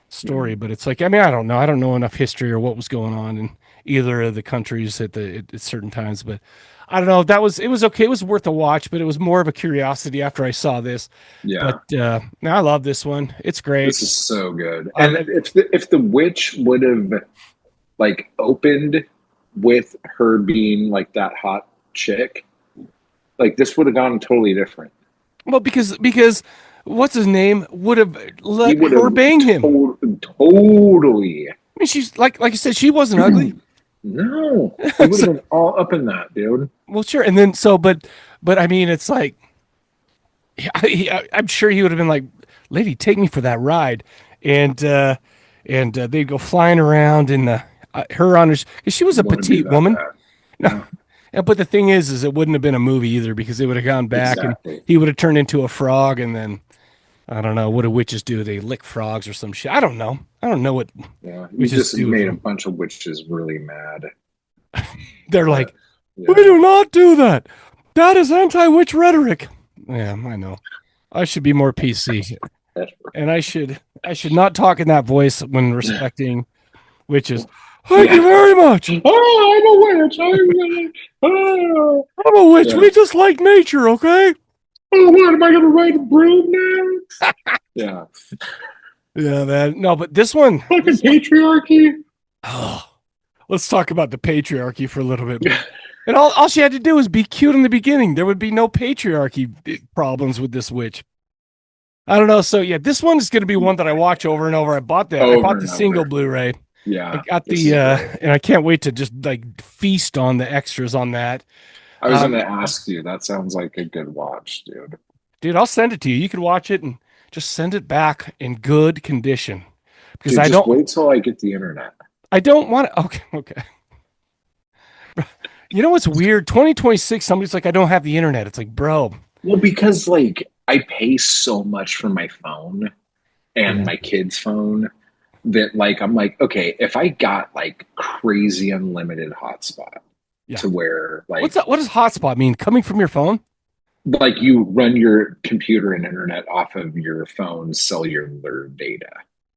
story, but it's like, I mean, I don't know. I don't know enough history or what was going on in either of the countries at certain times, but I don't know. It was okay. It was worth a watch, but it was more of a curiosity after I saw this. Yeah. But now I love this one. It's great. This is so good. And if the witch would have like opened with her being like that hot chick, like this would have gone totally different. Well, because what's his name would have let her bang him. Totally. I mean, she's like you said, she wasn't ugly. No, he would have been all up in that, dude. Well, sure. And then but I mean, it's like, I'm sure he would have been like, "Lady, take me for that ride," and they'd go flying around in the her on because she was a petite woman. No. Yeah, but the thing is it wouldn't have been a movie either because they would have gone back and he would have turned into a frog, and then I don't know what do witches do? They lick frogs or some shit. I don't know what. Yeah, you just made a bunch of witches really mad. They're like, we do not do that. That is anti-witch rhetoric. Yeah, I know. I should be more PC, and I should not talk in that voice when respecting witches. Thank you very much. Oh, I'm a witch. I'm a witch. Yeah. We just like nature, okay? Oh, what? Am I going to ride a broom now? Yeah. Yeah, man. No, but this one. Fucking patriarchy. Oh, let's talk about the patriarchy for a little bit. And all she had to do was be cute in the beginning. There would be no patriarchy problems with this witch. I don't know. So, yeah, this one is going to be one that I watch over and over. I bought that. I bought the single Blu-ray. Yeah, I got the and I can't wait to just like feast on the extras on that. I was going to ask you. That sounds like a good watch, dude. Dude, I'll send it to you. You can watch it and just send it back in good condition. Because dude, I don't wait till I get the internet. I don't want to. Okay. You know what's weird? 2026. Somebody's like, I don't have the internet. It's like, bro. Well, because like I pay so much for my phone and my kid's phone. That like I'm like, okay, if I got like crazy unlimited hotspot to where like what does hotspot mean? Coming from your phone? Like you run your computer and internet off of your phone's cellular data.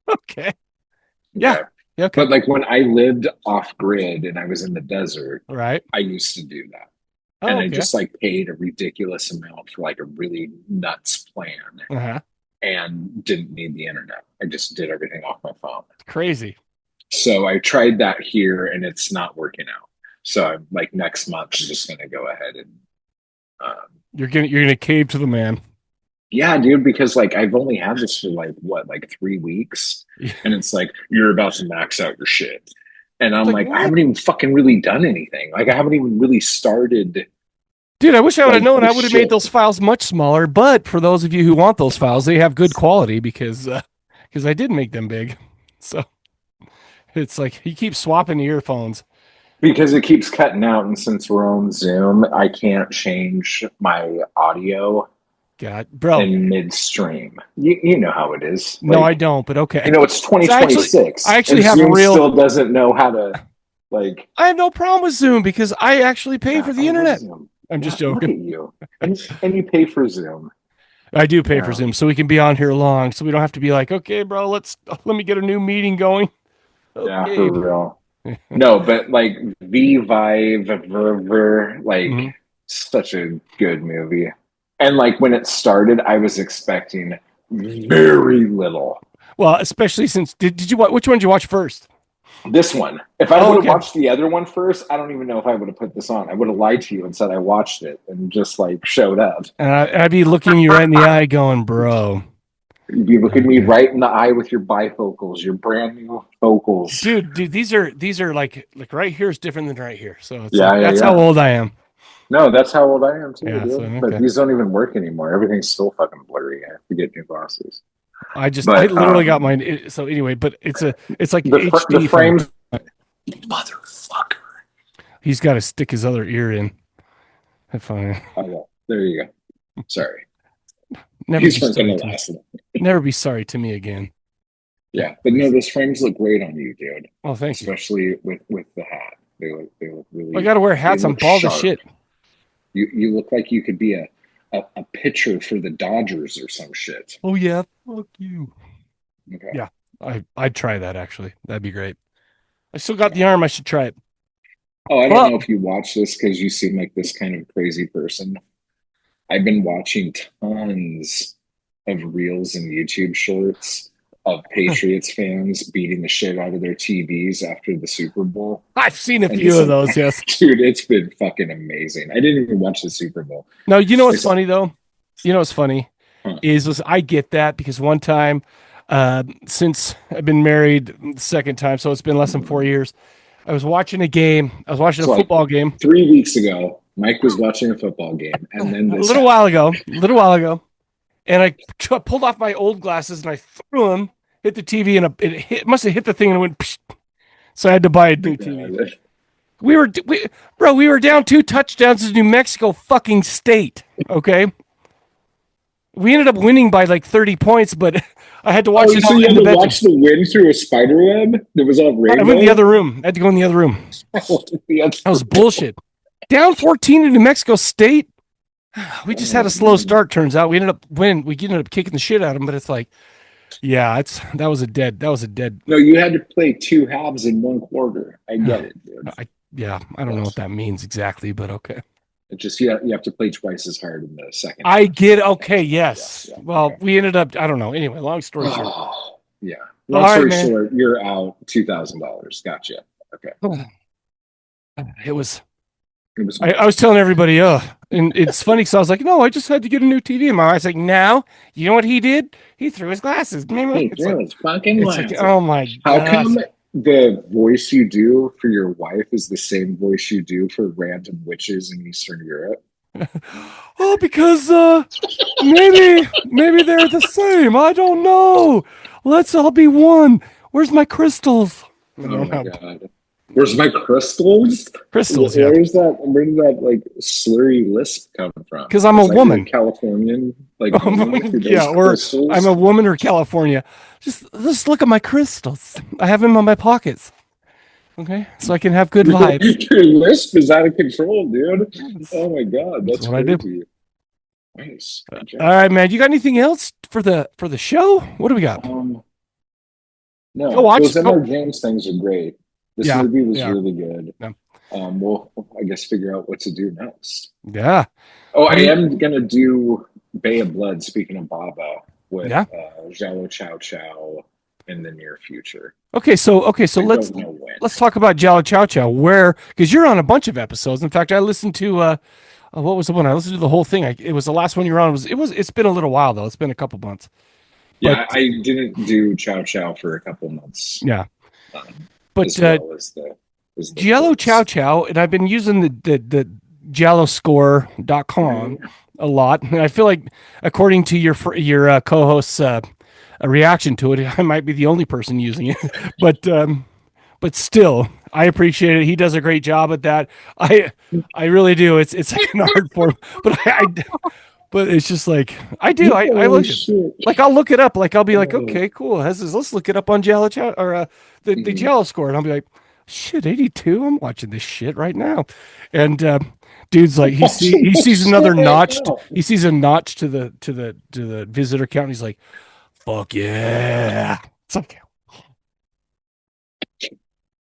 Okay. Yeah. Okay. But like when I lived off grid and I was in the desert, right? I used to do that. And I just like paid a ridiculous amount for like a really nuts plan. And didn't need the internet. I just did everything off my phone. Crazy. So I tried that here and it's not working out. So I'm like next month I'm just gonna go ahead and you're gonna cave to the man. Yeah, dude, because like I've only had this for like 3 weeks. And it's like you're about to max out your shit. And I'm like I haven't even fucking really done anything. Like I haven't even really started. Dude, I wish I would have known. I would have made those files much smaller. But for those of you who want those files, they have good quality because I did make them big. So it's like he keeps swapping the earphones because it keeps cutting out. And since we're on Zoom, I can't change my audio. God, bro, in midstream. You know how it is. Like, no, I don't. But okay, you know it's 2026. I actually have Zoom real. Still doesn't know how to like. I have no problem with Zoom because I actually pay for the internet. I'm just joking. Look at you. And you pay for Zoom. I do pay for Zoom so we can be on here long, so we don't have to be like, okay, bro, let me get a new meeting going. Okay. Yeah, for real. No, but like Vive, like such a good movie. And like when it started, I was expecting very little. Well, especially since did you which one did you watch first? This one. If I would have watched the other one first, I don't even know if I would have put this on. I would have lied to you and said I watched it and just like showed up. And I'd be looking you right in the eye going, bro. You'd be looking me right in the eye with your bifocals, your brand new focals. Dude, these are like right here is different than right here. So it's that's how old I am. No, that's how old I am too, dude. So, But these don't even work anymore. Everything's still fucking blurry. I have to get new glasses. I literally got mine. So anyway, but it's like the HD frames. Motherfucker. He's got to stick his other ear in. Fine. Okay. There you go. Sorry. Never be sorry to me again. Yeah, but no, those frames look great on you, dude. Oh, thank you. Especially with the hat. They look really. I got to wear hats. I'm bald as shit. You look like you could be a pitcher for the Dodgers or some shit. Oh yeah, fuck you. Okay. Yeah. I'd try that actually. That'd be great. I still got the arm. I should try it. Oh, I don't know if you watch this because you seem like this kind of crazy person. I've been watching tons of reels and YouTube shorts of Patriots fans beating the shit out of their TVs after the Super Bowl. I've seen a few of those, yes. Dude, it's been fucking amazing. I didn't even watch the Super Bowl. No, you know what's funny, though? You know what's funny? Is I get that because one time, since I've been married the second time, so it's been less than 4 years, I was watching a game. I was watching a football game. 3 weeks ago, Mike was watching a football game. And then a little while ago, and I pulled off my old glasses and I threw them, hit the TV, and it must have hit the thing and it went, psh. So I had to buy a new TV. We were down 2 touchdowns to New Mexico fucking State. Okay. We ended up winning by like 30 points, but I had to watch it. So you had to watch the win through a spider web that was all rainbow? I went in the other room. I had to go in the other room. That was bullshit. Down 14 to New Mexico State. We just had a slow start, turns out. We ended up winning. We ended up kicking the shit out of them, but it's like, yeah, that was a dead. No, you had to play 2 halves in 1 quarter. I get it, dude. I don't know what that means exactly, but okay. It just you have to play twice as hard in the second. I get okay, yes. Well, we ended up. I don't know. Anyway, long story short. Yeah. Long story short, you're out $2,000. Gotcha. Okay. It was. I was telling everybody, and it's funny because I was like, no, I just had to get a new TV. And my wife's like, no, you know what he did? He threw his glasses. His fucking glasses. Like, oh my god! How come the voice you do for your wife is the same voice you do for random witches in Eastern Europe? Oh, because maybe they're the same. I don't know. Let's all be one. Where's my crystals? Oh my god. Where's my crystals? Crystals, Where did that like slurry lisp come from? Because I'm a woman. Californian, like or I'm a woman or California. Just look at my crystals. I have them on my pockets. Okay, so I can have good vibes. Your lisp is out of control, dude. Oh my god, that's what crazy. I do. Nice. All right, man. You got anything else for the show? What do we got? No, those MR James things are great. This movie was really good. Yeah. We'll, I guess, figure out what to do next. Yeah. Oh, I am going to do Bay of Blood, speaking of Baba, with Giallo Chow Chow in the near future. Okay, so let's talk about Giallo Chow Chow. Where, because you're on a bunch of episodes. In fact, I listened to what was the one? I listened to the whole thing. It was the last one you were on. It's been a little while though. It's been a couple months. Yeah, I didn't do Chow Chow for a couple months. Yeah. But Giallo Chow Chow, and I've been using the gialloscore.com a lot, and I feel like, according to your co-host's reaction to it, I might be the only person using it. But still, I appreciate it. He does a great job at that. I really do. It's like an art form, but it's just like I do. I look like I'll look it up. Like I'll be like, okay, cool. Let's look it up on Giallo Chow or the Giallo score, and I'll be like, shit, 82. I'm watching this shit right now. And dude's like, he sees another notch. He sees a notch to the visitor count. And he's like, fuck yeah. It's like,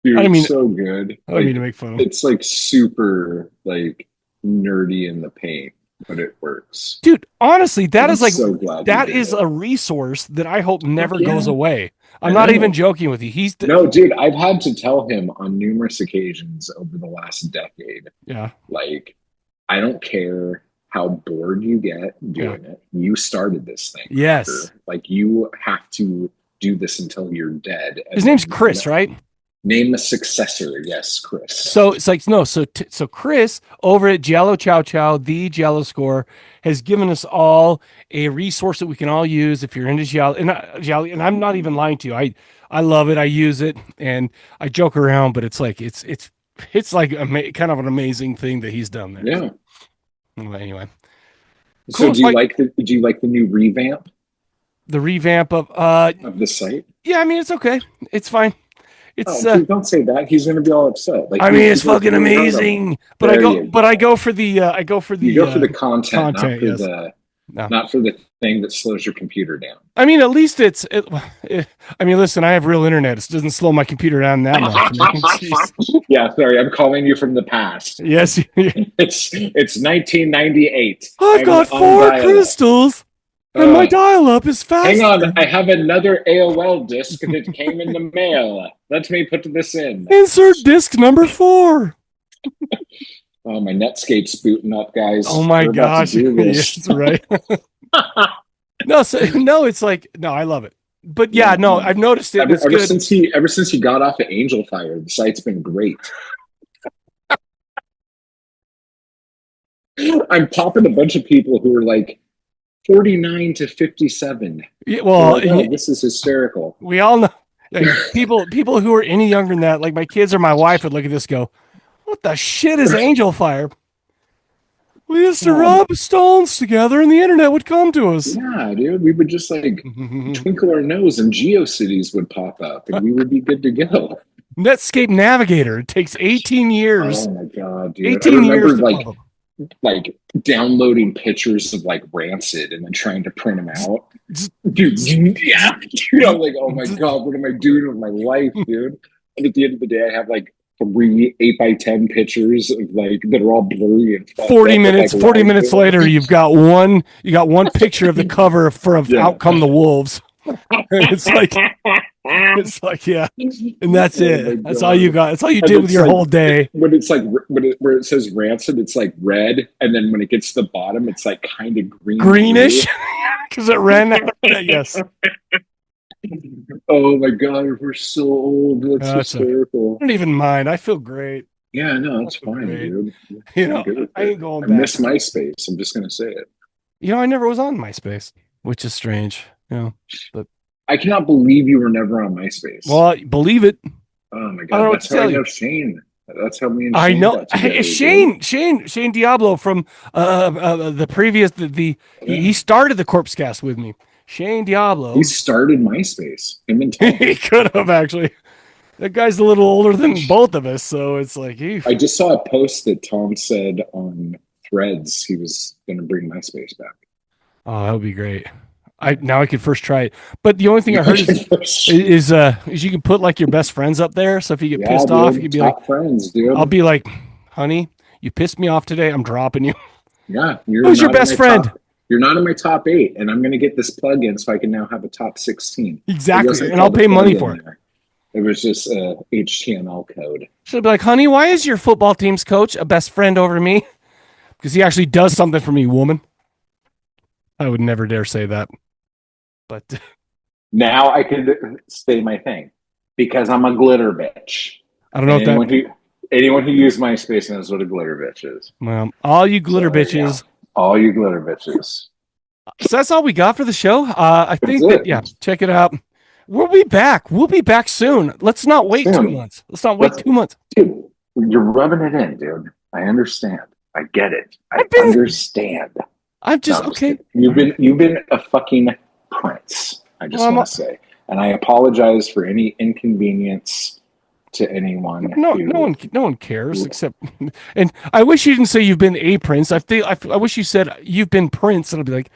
dude, I mean, so good. I don't mean to make fun of it. It's like super like nerdy in the paint, but it works. Dude, honestly, that is like that is a resource that I hope never goes away. I'm not even joking with you. No, dude, I've had to tell him on numerous occasions over the last decade. Yeah. Like, I don't care how bored you get doing it. You started this thing. Yes. Like, you have to do this until you're dead. His name's Chris, right? Name a successor. Yes, Chris. So it's like, no, so Chris over at Giallo Chow Chow, the Giallo Score, has given us all a resource that we can all use if you're into Giallo. And I'm not even lying to you. I love it. I use it and I joke around, but it's like, it's like kind of an amazing thing that he's done there. Yeah. Well, anyway. So cool. Do you like the new revamp? The revamp of the site? Yeah, I mean, it's okay. It's fine. It's don't say that. He's going to be all upset. Like, I mean, it's fucking amazing. But I go for the content. You go for the content, not for yes. the No. Not for the thing that slows your computer down. I mean, at least I mean, listen, I have real internet. It doesn't slow my computer down that much. Yeah, sorry, I'm calling you from the past. Yes. It's 1998. I've got 4 crystals, and my dial-up is fast. Hang on, I have another AOL disc that came in the mail. Let me put this in. Insert disc number 4. Oh, my Netscape's booting up, guys. Oh my gosh. Yes, right. No, it's like, no, I love it. But yeah, no, I've noticed it. Ever since he got off of Angel Fire, the site's been great. I'm popping a bunch of people who are like 49 to 57. Yeah, well, like, oh, this is hysterical. We all know, like, people who are any younger than that, like my kids or my wife would look at this and go, what the shit is Angel Fire? We used to rub stones together and the internet would come to us. Yeah, dude. We would just like twinkle our nose and GeoCities would pop up and we would be good to go. Netscape Navigator. It takes 18 years. Oh my God, dude. 18 years like downloading pictures of like Rancid and then trying to print them out. Dude, yeah. Dude, I'm like, oh my God, what am I doing with my life, dude? And at the end of the day, I have like 3 8x10 pictures of like that are all blurry and 40 minutes. 40 minutes later, you got one picture of the cover for Out Come the Wolves. It's like yeah, and that's it. That's all you got. That's all you did with your whole day. When it's like where it says Rancid, it's like red, and then when it gets to the bottom, it's like kind of greenish because it ran out. Yes. Oh my God, we're so old. That's hysterical. I don't even mind. I feel great. Yeah, no, it's fine, dude. You know, I ain't going back. I miss MySpace. I'm just gonna say it. You know, I never was on MySpace, which is strange. You know, but I cannot believe you were never on MySpace. Well, believe it. Oh my God, that's how I know Shane. That's how me and Shane I know got together, Shane Diablo from the previous he started the Corpse Cast with me. Shane Diablo. He started MySpace. Him and Tom. He could have actually. That guy's a little older than both of us, so it's like. I just saw a post that Tom said on Threads he was going to bring MySpace back. Oh, that would be great. Now I could first try it, but the only thing I heard is you can put like your best friends up there. So if you get pissed off, you can be like, friends, dude. I'll be like, honey, you pissed me off today. I'm dropping you. Yeah, who's your best friend? You're not in my top 8, and I'm going to get this plug-in so I can now have a top 16. Exactly, and I'll pay money for it. It was just a HTML code. She'll be like, honey, why is your football team's coach a best friend over me? Because he actually does something for me, woman. I would never dare say that. But now I could say my thing because I'm a glitter bitch. I don't know anyone who used MySpace knows what a glitter bitch is. Well, all you glitter bitches. Yeah. All you glitter bitches. So that's all we got for the show. I think that, check it out. We'll be back. We'll be back soon. Let's not wait 2 months. Let's not wait 2 months. Dude, you're rubbing it in, dude. I understand. I get it. I understand. I'm just okay. You've been a fucking prince. I just want to say, and I apologize for any inconvenience to anyone. No one cares except. And I wish you didn't say you've been a prince. I wish you said you've been Prince, and I'll be like,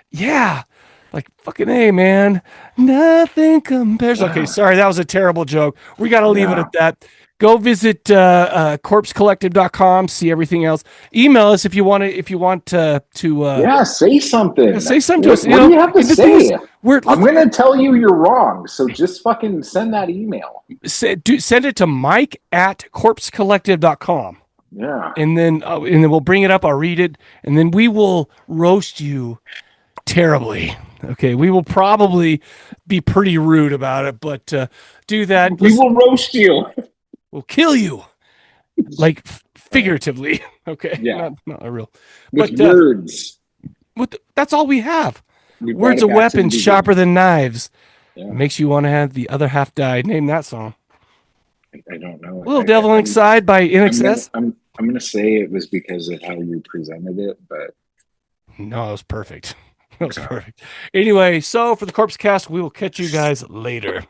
yeah, like fucking A, man. Nothing compares. Okay, sorry, that was a terrible joke. We got to leave it at that. Go visit corpsecollective.com, see everything else. Email us if you want to say something. Say something to us. What do you have to say? I'm going to tell you you're wrong, so just fucking send that email. Send it to mike@corpsecollective.com. Yeah. And then we'll bring it up, I'll read it, and then we will roast you terribly. Okay, we will probably be pretty rude about it, but do that. We will roast you. We'll kill you, like figuratively. Okay, yeah, not a real. With words. That's all we have. Words are weapons sharper than knives. Yeah. Makes you want to have the other half die. Name that song. I don't know. Little Devil Inside by INXS. I'm gonna say it was because of how you presented it, but no, it was perfect. It was perfect. Anyway, so for the Corpse Cast, we will catch you guys later.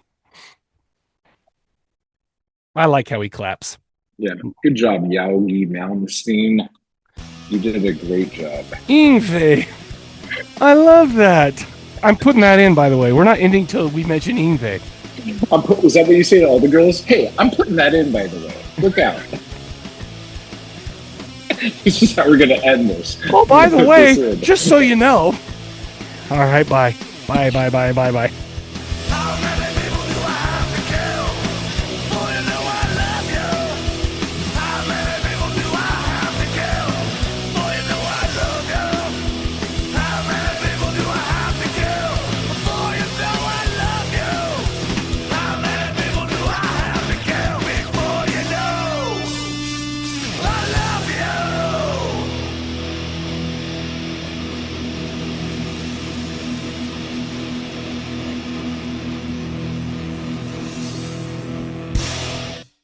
I like how he claps. Yeah, good job, Yogi Malmsteen. You did a great job. Ingve. I love that. I'm putting that in, by the way. We're not ending till we mention Ingve. Is that what you say to all the girls? Hey, I'm putting that in, by the way. Look out. This is how we're going to end this. Oh, by the way, just so you know. All right, bye. Bye.